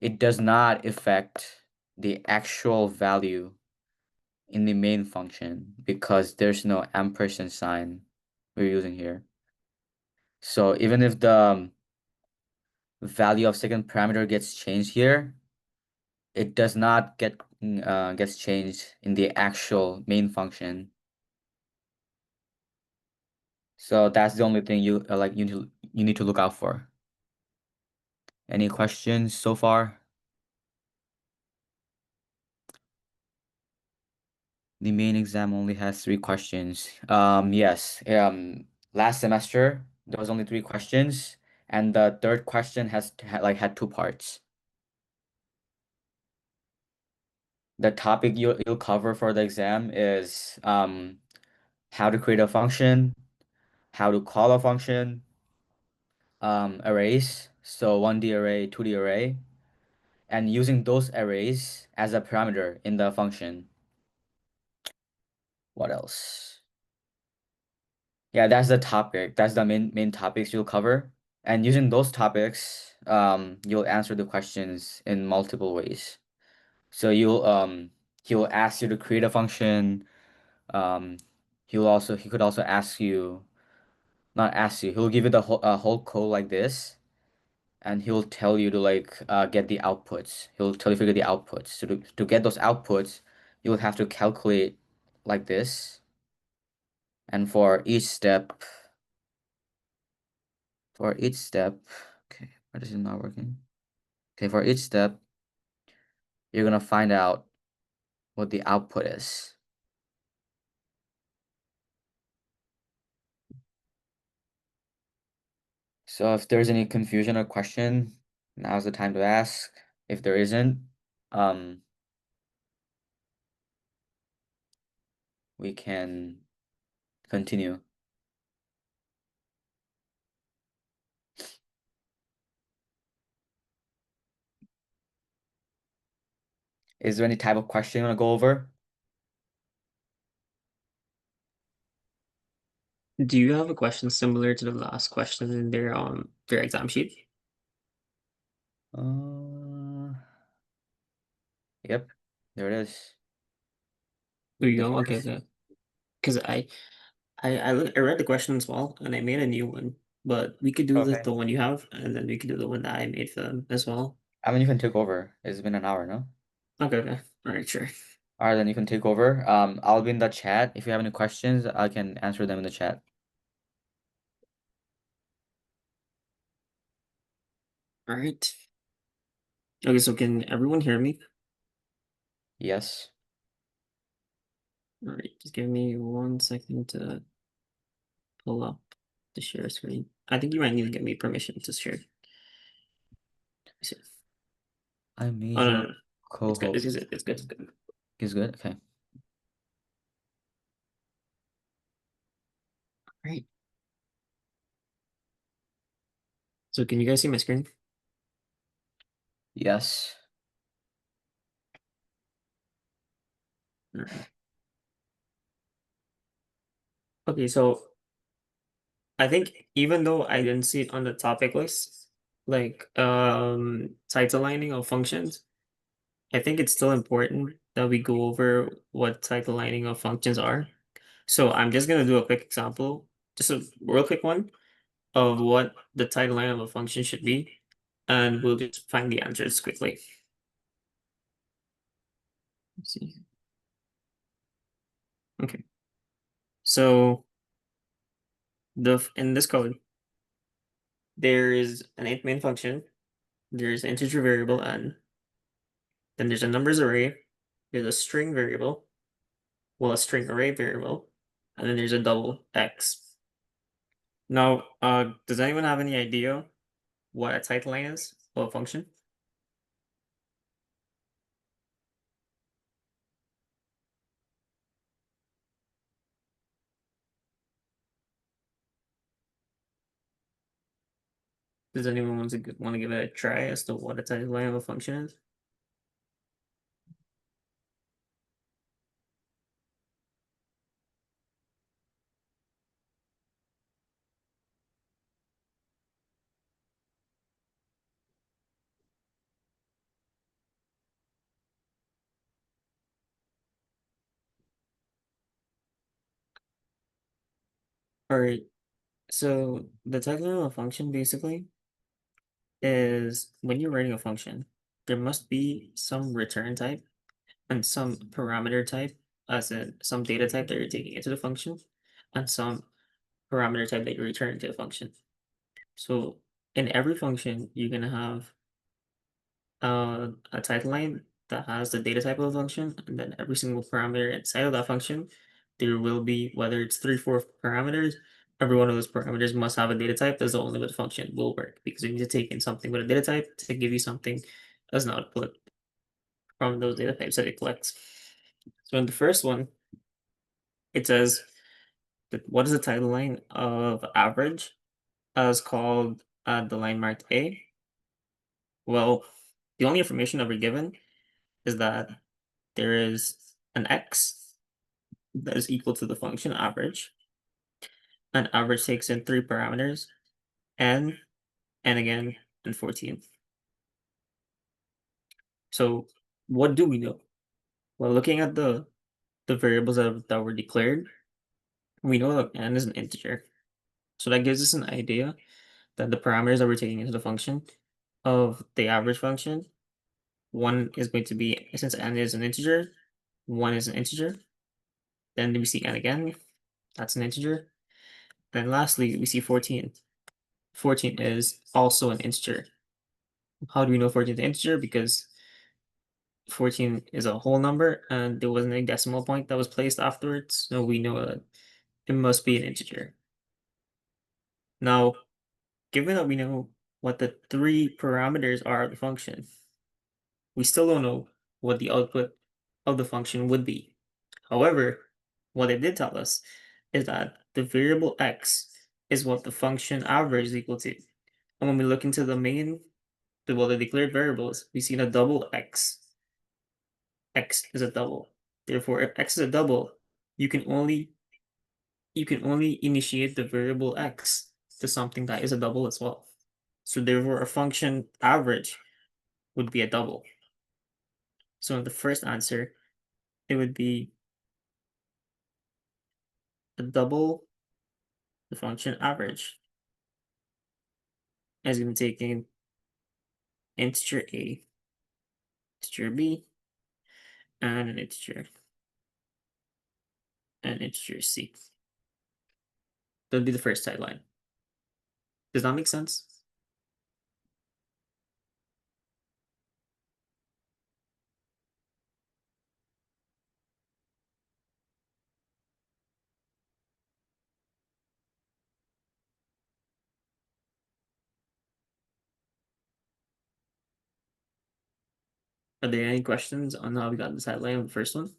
it does not affect the actual value in the main function because there's no ampersand sign we're using here. So even if the value of second parameter gets changed here, it does not gets changed in the actual main function. So that's the only thing you you need to look out for. Any questions so far? The main exam only has 3 questions. Yes. Last semester there was only 3 questions, and the third question had 2 parts. The topic you'll cover for the exam is how to create a function, how to call a function, arrays, so 1D array, 2D array, and using those arrays as a parameter in the function. What else? Yeah, that's the topic. That's the main topics you'll cover. And using those topics, you'll answer the questions in multiple ways. So he'll ask you to create a function. Um, he could also ask you, not ask you, he'll give you the whole code like this, and he'll tell you to get the outputs. He'll tell you to get the outputs. So to get those outputs, you'll have to calculate like this. And for each step, okay, why is it not working? Okay, for each step, you're gonna find out what the output is. So if there's any confusion or question, now's the time to ask. If there isn't, um, we can continue. Is there any type of question you want to go over? Do you have a question similar to the last question in their exam sheet? Yep, there it is. Do you The go? Okay, first. okay. Because I read the question as well, and I made a new one. But we could do Okay. the one you have, and then we could do the one that I made for them as well. I mean, you can take over. It's been an hour, no? Okay, okay. All right, sure. All right, then you can take over. I'll be in the chat. If you have any questions, I can answer them in the chat. All right. Okay, so can everyone hear me? Yes. All right, just give me 1 second to pull up the share screen. I think you might need to give me permission to share. I made Oh no, you no, a no. It's good. This co-host. is it. It's good. It's good. Is good? Okay. All right. So can you guys see my screen? Yes. All right. Okay, so I think even though I didn't see it on the topic list, like title lining of functions, I think it's still important that we go over what title lining of functions are. So I'm just gonna do a quick example, just a real quick one of what the title line of a function should be, and we'll just find the answers quickly. Let's see. Okay. So in this code, there is an int main function, there's an integer variable n, then there's a numbers array, there's a string variable, well, a string array variable, and then there's a double x. Now, does anyone have any idea what a title line is of a function? Does anyone want to give it a try as to what a title line of a function is? All right. So the title line of a function basically is when you're writing a function, there must be some return type and some parameter type, as in some data type that you're taking into the function, and some parameter type that you return to the function. So in every function, you're gonna have a title line that has the data type of the function, and then every single parameter inside of that function, there will be, whether it's 3, 4 parameters, every one of those parameters must have a data type. That's the only way the function will work, because you need to take in something with a data type to give you something as an output from those data types that it collects. So in the first one, it says that what is the title line of average as called the line marked A? Well, the only information that we're given is that there is an x that is equal to the function average, and average takes in 3 parameters, n, and again, and 14. So what do we know? Well, looking at the variables that were declared, we know that n is an integer. So that gives us an idea that the parameters that we're taking into the function of the average function, one is going to be, since n is an integer, one is an integer. Then we see n again, that's an integer. Then lastly, we see 14. 14 is also an integer. How do we know 14 is an integer? Because 14 is a whole number and there wasn't a decimal point that was placed afterwards. So we know that it must be an integer. Now, given that we know what the 3 parameters are of the function, we still don't know what the output of the function would be. However, what it did tell us is that the variable x is what the function average is equal to. And when we look into the declared variables, we see a double x. x is a double. Therefore, if x is a double, you can only initiate the variable x to something that is a double as well. So therefore, a function average would be a double. So in the first answer, it would be a double the function average as going to be taking integer a, integer b, and an integer c. That'll be the first sideline. Does that make sense? Are there any questions on how we got the sideline of the first one?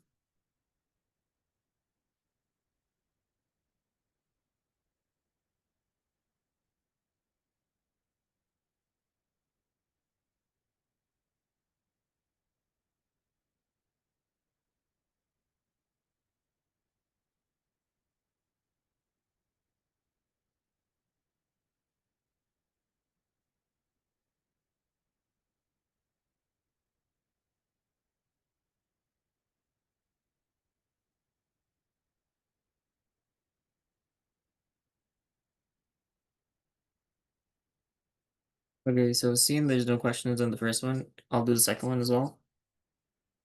Okay, so seeing there's no questions on the first one, I'll do the second one as well.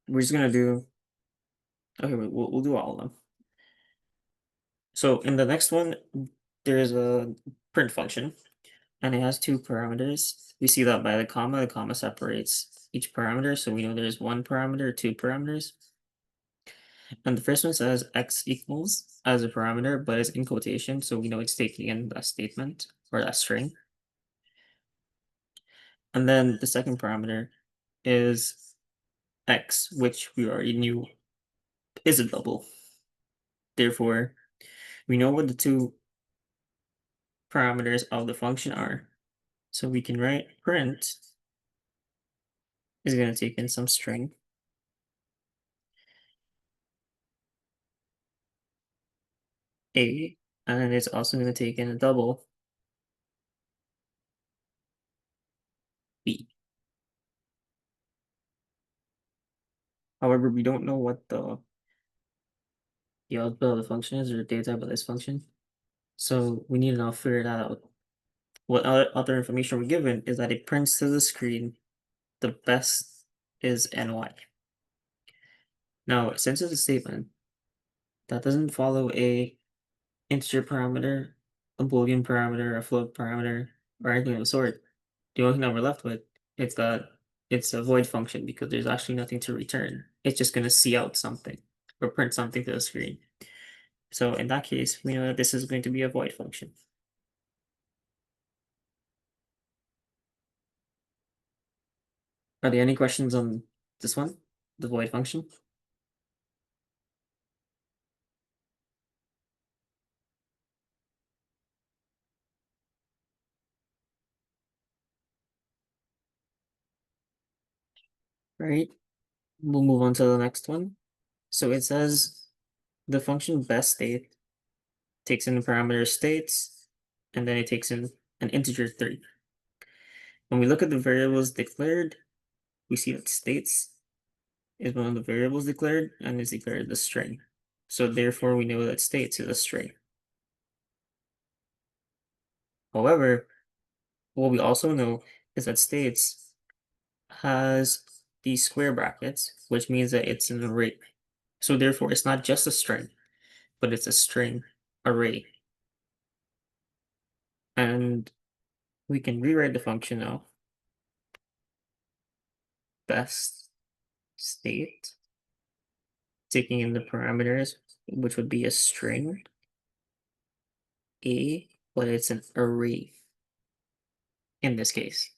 We're just gonna do. Okay, wait, we'll do all of them. So in the next one, there's a print function, and it has two parameters. We see that by the comma separates each parameter, so we know there's one parameter, two parameters. And the first one says x equals as a parameter, but it's in quotation, so we know it's taking in that statement or that string. And then the second parameter is x, which we already knew is a double. Therefore, we know what the two parameters of the function are. So we can write print is going to take in some string a, and it's also going to take in a double b. However, we don't know what the output of the function is or the data type of this function. So we need to now figure that out. What other information we're given is that it prints to the screen the best is ny. Now, since it's a statement that doesn't follow a integer parameter, a boolean parameter, a float parameter, or anything of the sort, the only thing that we're left with is that it's a void function because there's actually nothing to return. It's just going to see out something or print something to the screen. So in that case, we know that this is going to be a void function. Are there any questions on this one, the void function? Right, we'll move on to the next one. So it says the function best state takes in the parameter states, and then it takes in an integer 3. When we look at the variables declared, we see that states is one of the variables declared and is declared the string. So therefore, we know that states is a string. However, what we also know is that states has these square brackets, which means that it's an array. So therefore, it's not just a string, but it's a string array. And we can rewrite the function now. Best state, taking in the parameters, which would be a string a, but it's an array in this case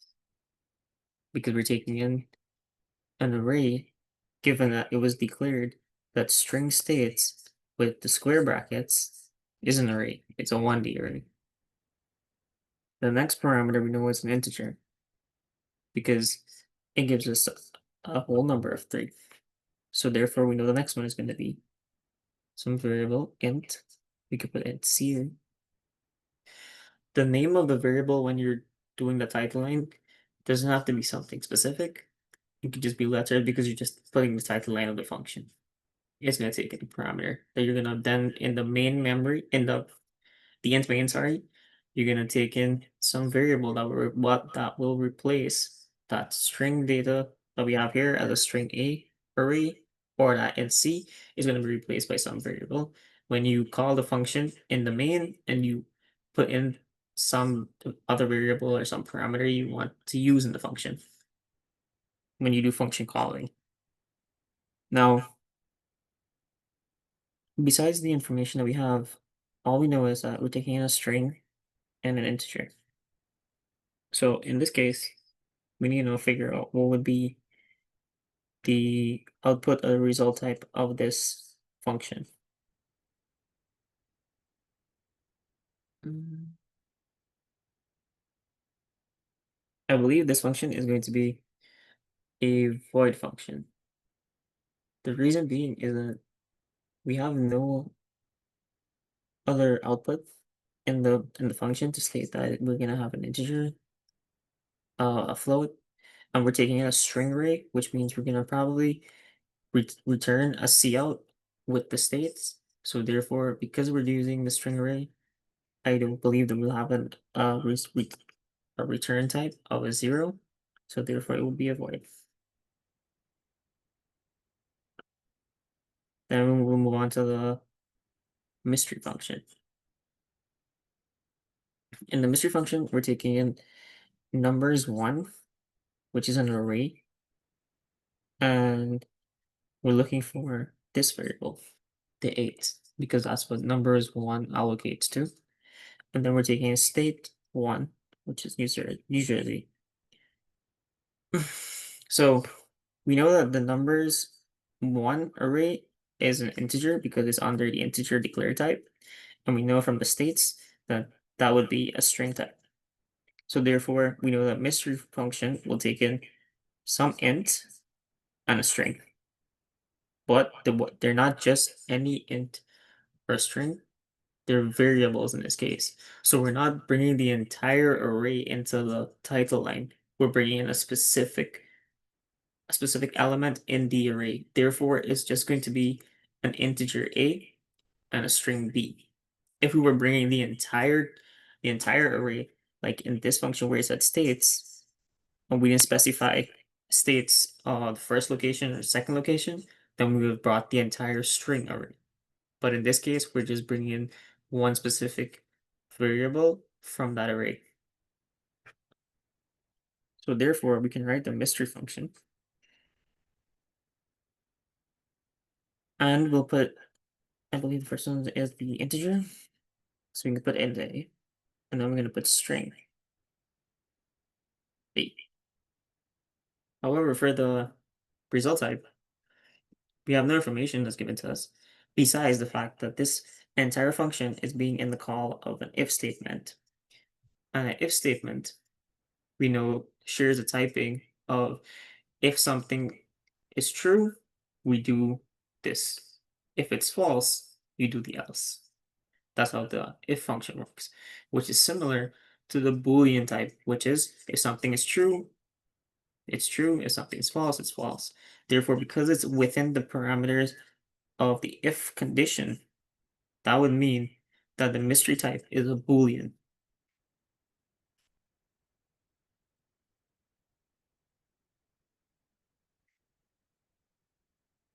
because we're taking in an array given that it was declared that string states with the square brackets is an array. It's a 1D array. The next parameter we know is an integer because it gives us a whole number of 3. So therefore, we know the next one is going to be some variable int. We could put int c here. The name of the variable when you're doing the title line doesn't have to be something specific. It could just be letter because you're just putting the title line of the function. It's going to take a parameter that you're going to then in the main memory, in the int main, sorry, you're going to take in some variable that will replace that string data that we have here as a string A array, or that int C is going to be replaced by some variable. When you call the function in the main and you put in some other variable or some parameter you want to use in the function when you do function calling. Now, besides the information that we have, all we know is that we're taking in a string and an integer. So in this case, we need to figure out what would be the output or result type of this function. I believe this function is going to be a void function. The reason being is that we have no other output in the function to state that we're gonna have an integer, a float, and we're taking in a string array, which means we're gonna probably return a cout with the states. So therefore, because we're using the string array, I don't believe that we'll have a return type of a 0. So therefore, it will be a void. Then we'll move on to the mystery function. In the mystery function, we're taking in numbers 1, which is an array, and we're looking for this variable, the 8, because that's what numbers 1 allocates to. And then we're taking a state 1, which is usually. So we know that the numbers 1 array is an integer because it's under the integer declare type. And we know from the states that that would be a string type. So therefore, we know that mystery function will take in some int and a string. But they're not just any int or string, they're variables in this case. So we're not bringing the entire array into the title line. We're bringing in a specific element in the array. Therefore, it's just going to be an integer A and a string B. If we were bringing the entire array, like in this function where it said states, and we didn't specify states the first location or second location, then we would have brought the entire string array. But in this case, we're just bringing in one specific variable from that array. So therefore, we can write the mystery function. And we'll put, I believe the first one is the integer. So we can put int A. And then we're going to put string B. However, for the result type, we have no information that's given to us besides the fact that this entire function is being in the call of an if statement. And an if statement, we know, shares a typing of if something is true, we do this. If it's false, you do the else. That's how the if function works, which is similar to the Boolean type, which is if something is true, it's true. If something is false, it's false. Therefore, because it's within the parameters of the if condition, that would mean that the mystery type is a Boolean.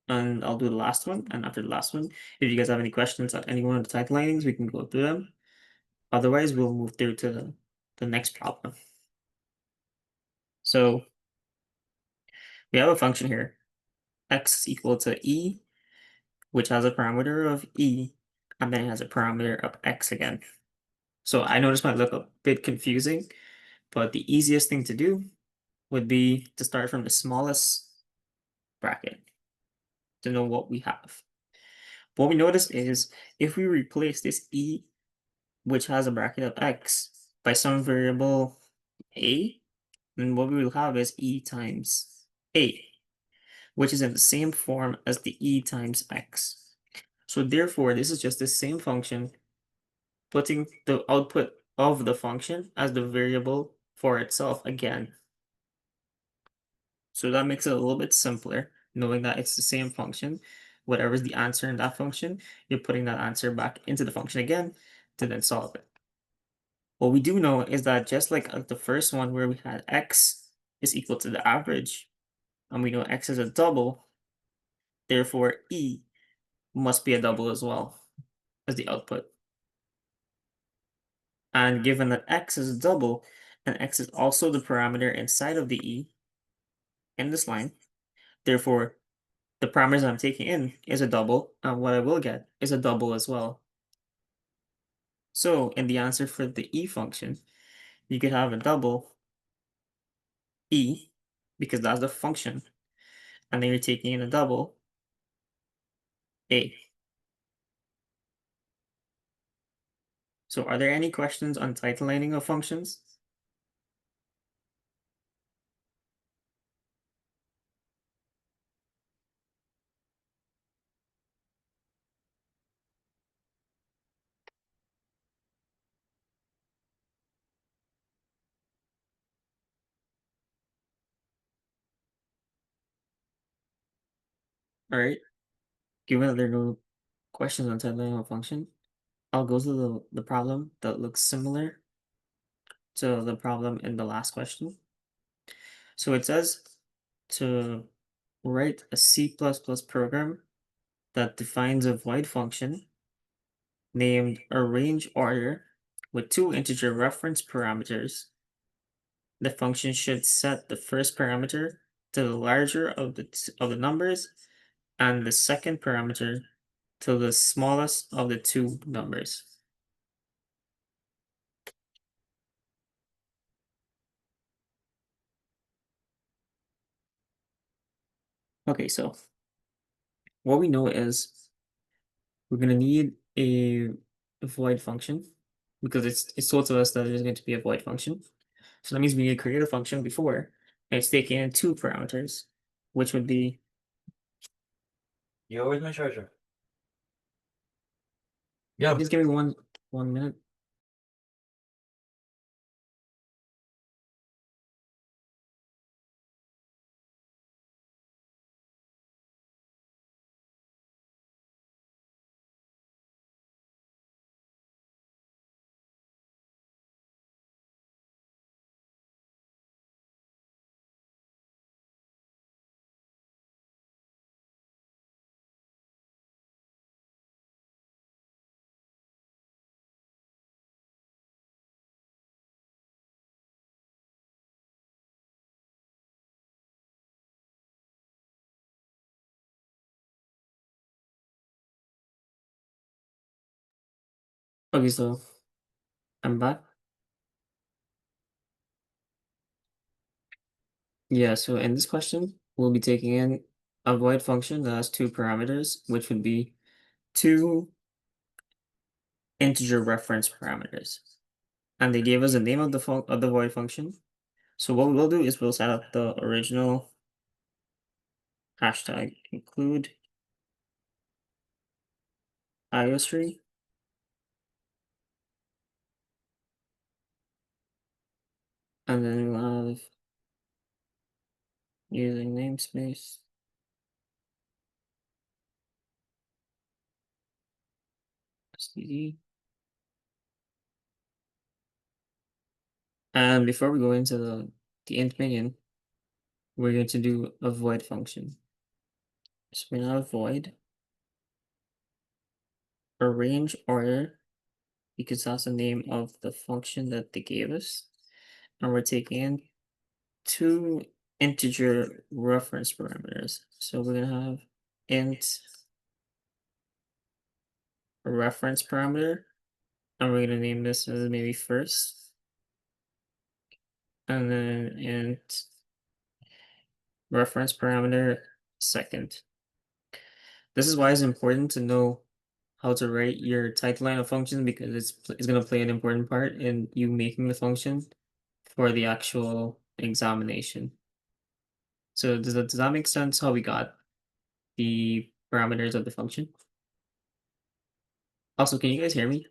And I'll do the last one. And after the last one, if you guys have any questions on any one of the title linings, we can go through them. Otherwise, we'll move through to the next problem. So we have a function here, x is equal to e, which has a parameter of e, and then it has a parameter of x again. So I know this might look a bit confusing, but the easiest thing to do would be to start from the smallest bracket to know what we have. What we notice is if we replace this e, which has a bracket of x, by some variable a, then what we will have is e times a. which is in the same form as the e times x. So therefore, this is just the same function, putting the output of the function as the variable for itself again. So that makes it a little bit simpler, knowing that it's the same function. Whatever's the answer in that function, you're putting that answer back into the function again to then solve it. What we do know is that just like the first one where we had x is equal to the average, and we know x is a double, therefore e must be a double as well as the output. And given that x is a double, and x is also the parameter inside of the e in this line, therefore the parameters I'm taking in is a double, and what I will get is a double as well. So in the answer for the e function, you could have a double e, because that's the function, and then you're taking in a double a. So are there any questions on titling of functions? All right, given that there are no questions on titling of function, I'll go to the problem that looks similar to the problem in the last question. So it says to write a C++ program that defines a void function named arrangeOrder with two integer reference parameters. The function should set the first parameter to the larger of the numbers and the second parameter to the smallest of the two numbers. Okay, so what we know is we're going to need a void function because it's told to us that there's going to be a void function. So that means we need to create a function before, and it's taking in two parameters, which would be. Yo, where's my charger? Yeah. Just give me one minute. Okay, so I'm back. Yeah, so in this question, we'll be taking in a void function that has two parameters, which would be two integer reference parameters. And they gave us the name of the void function. So what we'll do is we'll set up the original hashtag include IOStree. And then we'll have using namespace. std. And before we go into the int minion, we're going to do a void function. So we're gonna have void arrange order because that's the name of the function that they gave us. And we're taking in two integer reference parameters. So we're gonna have int reference parameter, and we're gonna name this as maybe first, and then int reference parameter second. This is why it's important to know how to write your title line of functions because it's going to play an important part in you making the function for the actual examination. So does that make sense how we got the parameters of the function? Also, can you guys hear me?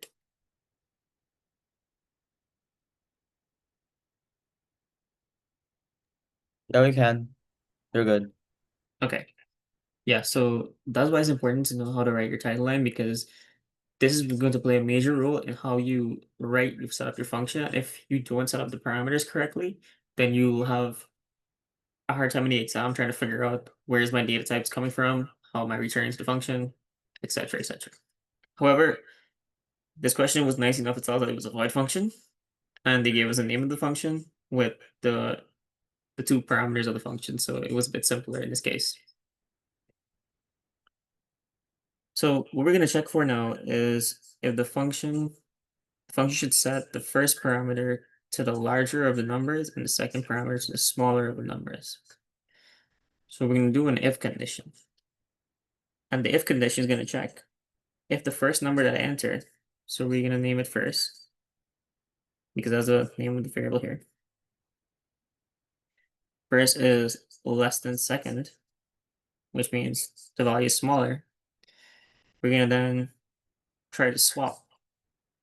Yeah, we can. You're good. Okay. Yeah, so that's why it's important to know how to write your title line, because this is going to play a major role in how you set up your function. If you don't set up the parameters correctly, then you'll have a hard time in the exam trying to figure out where's my data types coming from, how am I returning to the function, etc., etc. However, this question was nice enough to tell that it was a void function, and they gave us a name of the function with the two parameters of the function, so it was a bit simpler in this case. So what we're going to check for now is if the function should set the first parameter to the larger of the numbers and the second parameter to the smaller of the numbers. So we're going to do an if condition. And the if condition is going to check if the first number that I entered, so we're going to name it first, because that's the name of the variable here. First is less than second, which means the value is smaller. We're going to then try to swap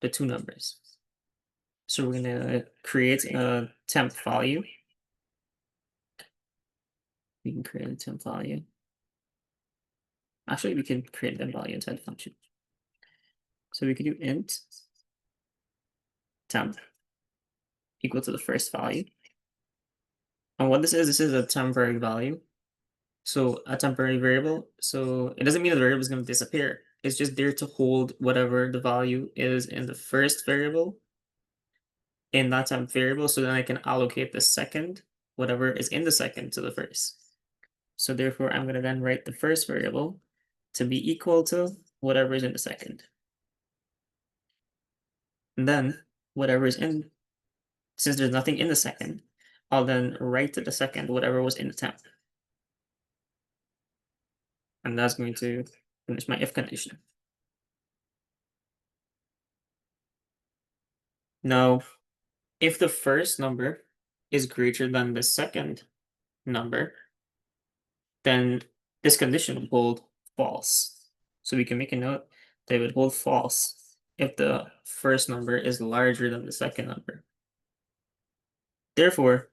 the two numbers. So we're going to create a temp value. We can create a temp value. Actually, we can create a temp value inside the function. So we could do int temp equal to the first value. And what this is a temporary value. So a temporary variable. So it doesn't mean the variable is going to disappear. It's just there to hold whatever the value is in the first variable in that temp variable. So then I can allocate the second, whatever is in the second, to the first. So therefore, I'm going to then write the first variable to be equal to whatever is in the second. And then whatever is in, since there's nothing in the second, I'll then write to the second whatever was in the temp. And that's going to finish my if condition. Now, if the first number is greater than the second number, then this condition will hold false. So we can make a note that it would hold false if the first number is larger than the second number. Therefore,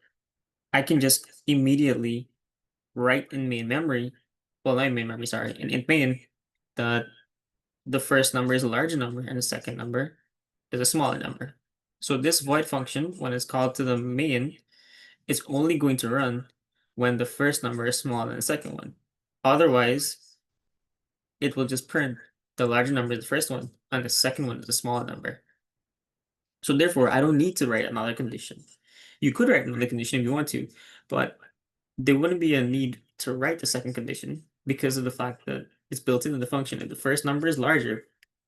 I can just immediately write in main memory, well, not in main memory, sorry, in main, that the first number is a larger number and the second number is a smaller number. So this void function, when it's called to the main, is only going to run when the first number is smaller than the second one. Otherwise, it will just print the larger number is the first one and the second one is the smaller number. So therefore, I don't need to write another condition. You could write another condition if you want to, but there wouldn't be a need to write the second condition because of the fact that it's built into the function. If the first number is larger,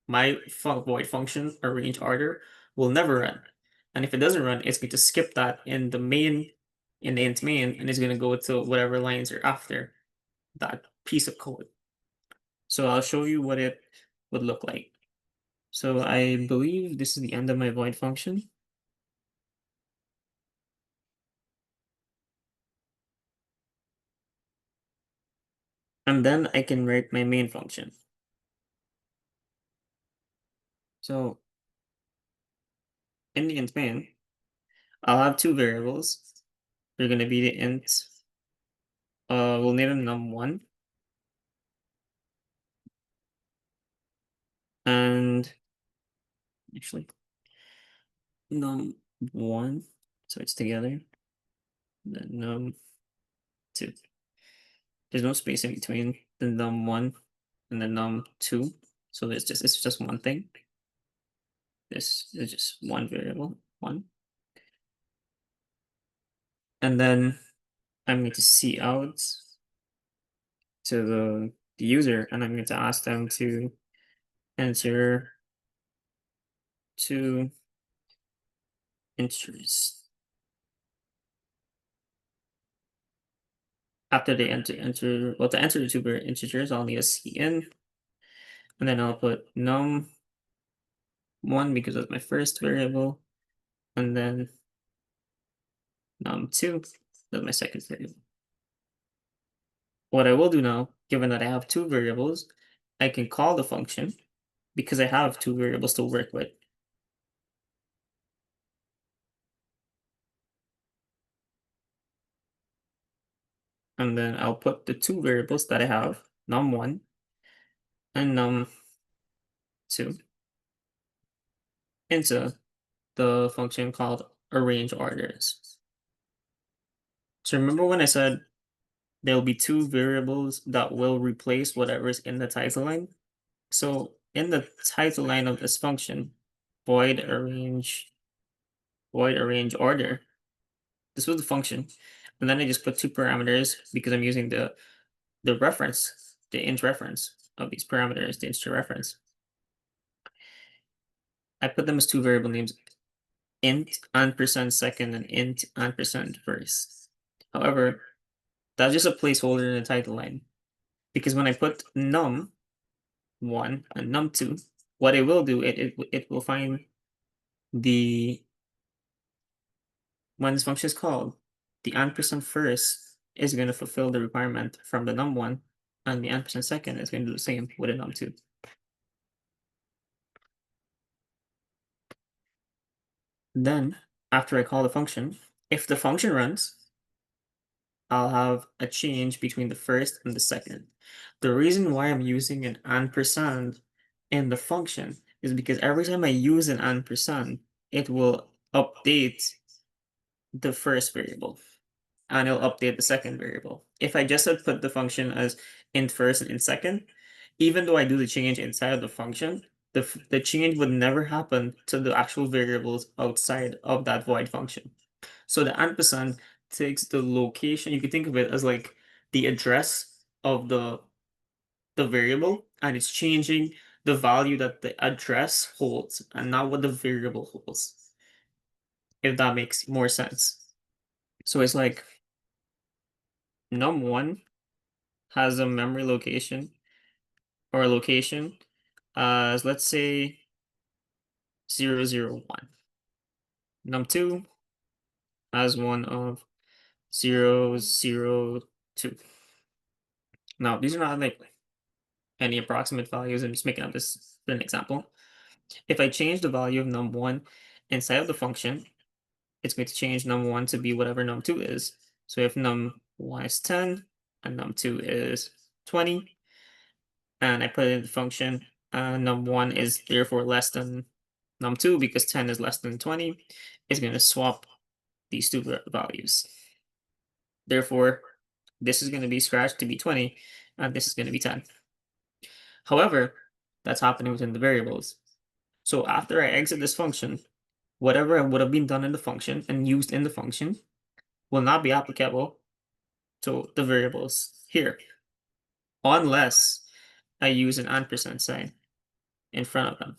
my void function arrange order will never run. And if it doesn't run, it's going to skip that in the main, in the int main, and it's going to go to whatever lines are after that piece of code. So I'll show you what it would look like. So I believe this is the end of my void function. And then I can write my main function. So in the int main, I'll have two variables. They're going to be the int, we'll name them num1 and actually num1, so it's together, then num2. There's no space in between the num1 and the num2, so it's just one thing. This is just one variable, one. And then I'm going to see out to the user, and I'm going to ask them to enter two integers. After they enter, well, to enter the two integers, I'll need a cin, and then I'll put num1 because that's my first variable, and then num2, that's my second variable. what I will do now, given that I have two variables, I can call the function because I have two variables to work with. And then I'll put the two variables that I have, num1 and num2, into the function called arrange orders. So remember when I said there will be two variables that will replace whatever is in the title line? So in the title line of this function, void arrange order, this was the function. And then I just put two parameters because I'm using the reference, the int reference of these parameters, the integer reference. I put them as two variable names, int ampersand second and int ampersand first. However, that's just a placeholder in the title line. Because when I put num1 and num2, what it will do, it will find the when this function is called, the ampersand first is going to fulfill the requirement from the num1, and the ampersand second is going to do the same with a num2. Then, after I call the function, if the function runs, I'll have a change between the first and the second. The reason why I'm using an ampersand in the function is because every time I use an ampersand, it will update the first variable and it'll update the second variable. If I just had put the function as int first and int second, even though I do the change inside of the function, the change would never happen to the actual variables outside of that void function. So the ampersand takes the location. You can think of it as like the address of the variable, and it's changing the value that the address holds and not what the variable holds. If that makes more sense. So it's like num1 has a memory location or a location as let's say 001. Num2 has one of 002. Now these are not like any approximate values. I'm just making up this for an example. If I change the value of num1 inside of the function, it's going to change num1 to be whatever num2 is. So if num1 is 10 and num2 is 20, and I put it in the function, num1 is therefore less than num2 because 10 is less than 20, it's going to swap these two values. Therefore, this is going to be scratched to be 20, and this is going to be 10. However, that's happening within the variables. So after I exit this function, whatever would have been done in the function and used in the function will not be applicable to the variables here, unless I use an ampersand sign in front of them.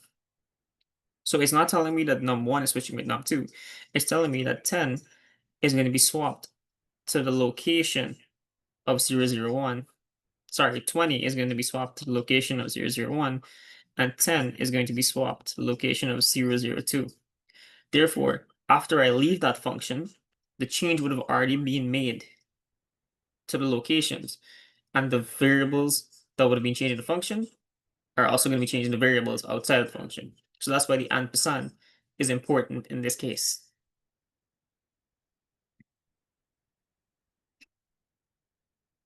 So it's not telling me that num1 is switching with num2. It's telling me that 10 is going to be swapped to the location of 001. Sorry, 20 is going to be swapped to the location of 001, and 10 is going to be swapped to the location of 002. Therefore, after I leave that function, the change would have already been made to the locations, and the variables that would have been changed in the function are also going to be changing the variables outside of the function. So that's why the ampersand is important in this case.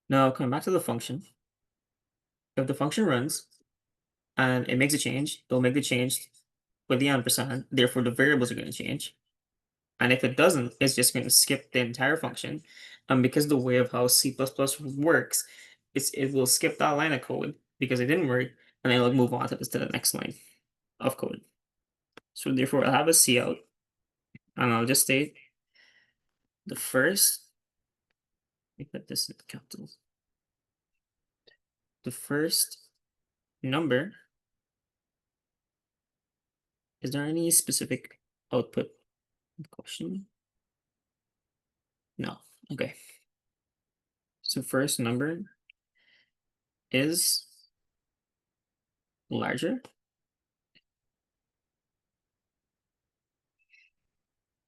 Now, coming back to the function, if the function runs and it makes a change, it'll make the change with the ampersand, therefore the variables are going to change. And if it doesn't, it's just going to skip the entire function. And because the way of how C++ works, it will skip that line of code because it didn't work, and then it'll move on to the next line of code. So therefore, I'll have a cout, and I'll just state the first. Let me put this in capitals. The first number. Is there any specific output question? No. Okay. So first number is larger.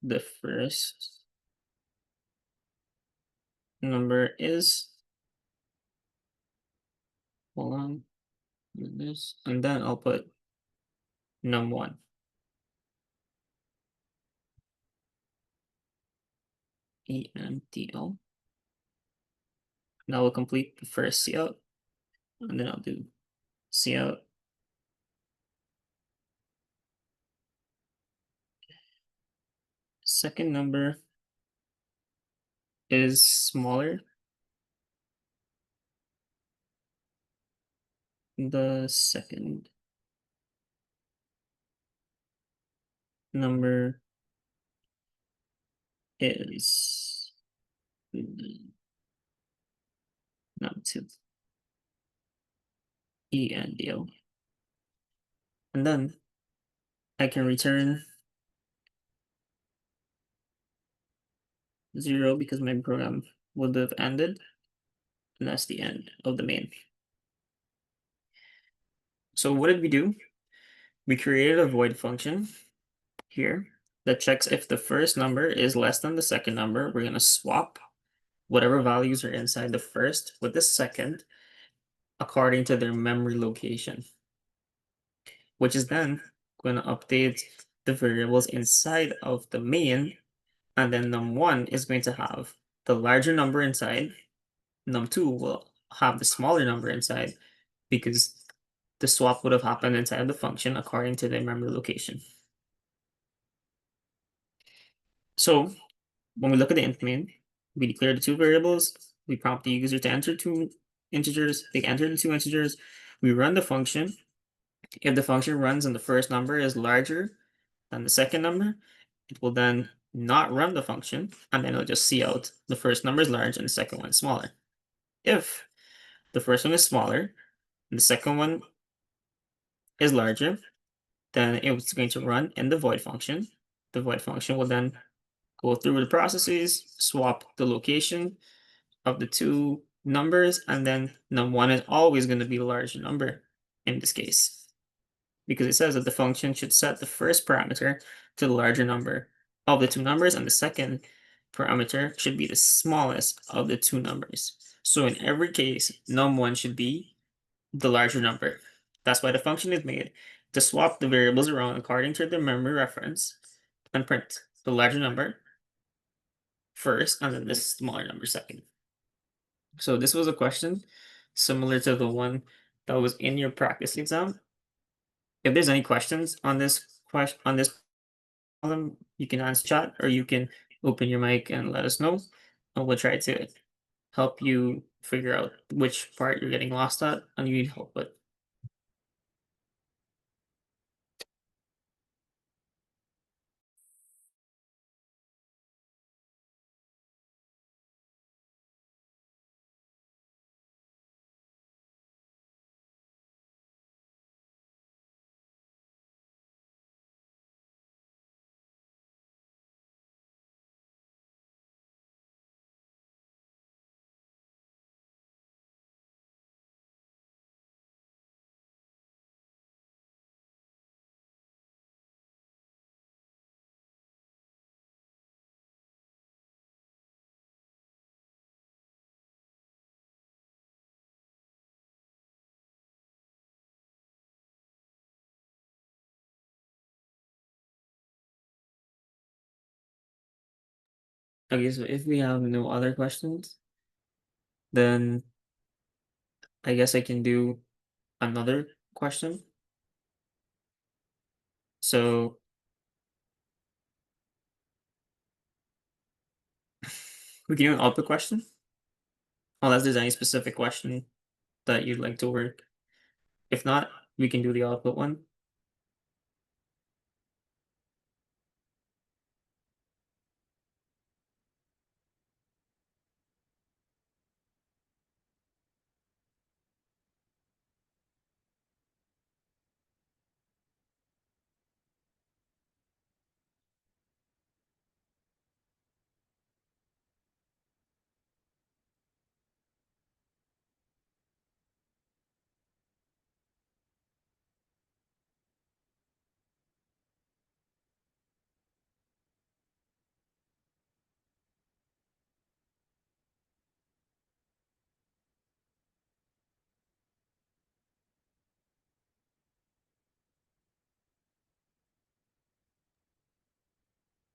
The first number is hold on, do this, and then I'll put num1. EMDL. Now we'll complete the first cout, and then I'll do cout. Second number is smaller. The second number is num2. ENDO. And then I can return 0 because my program would have ended, and that's the end of the main. So what did we do? We created a void function here that checks if the first number is less than the second number. We're going to swap whatever values are inside the first with the second according to their memory location, which is then going to update the variables inside of the main, and then num1 is going to have the larger number inside, num2 will have the smaller number inside because the swap would have happened inside of the function according to their memory location. So when we look at the int main, we declare the two variables, we prompt the user to enter two integers, they enter the two integers, we run the function. If the function runs and the first number is larger than the second number, it will then not run the function, and then it'll just see out the first number is large and the second one is smaller. If the first one is smaller and the second one is larger, then it's going to run in the void function. The void function will then go through the processes, swap the location of the two numbers, and then num1 is always going to be the larger number in this case, because it says that the function should set the first parameter to the larger number of the two numbers, and the second parameter should be the smallest of the two numbers. So in every case, num1 should be the larger number. That's why the function is made to swap the variables around according to the memory reference and print the larger number first and then this smaller number second. So this was a question similar to the one that was in your practice exam. If there's any questions on this problem, you can answer chat or you can open your mic and let us know, and we'll try to help you figure out which part you're getting lost at and you need help with. Okay, so if we have no other questions, then I guess I can do another question. So we can do an output question, unless there's any specific question that you'd like to work. If not, we can do the output one.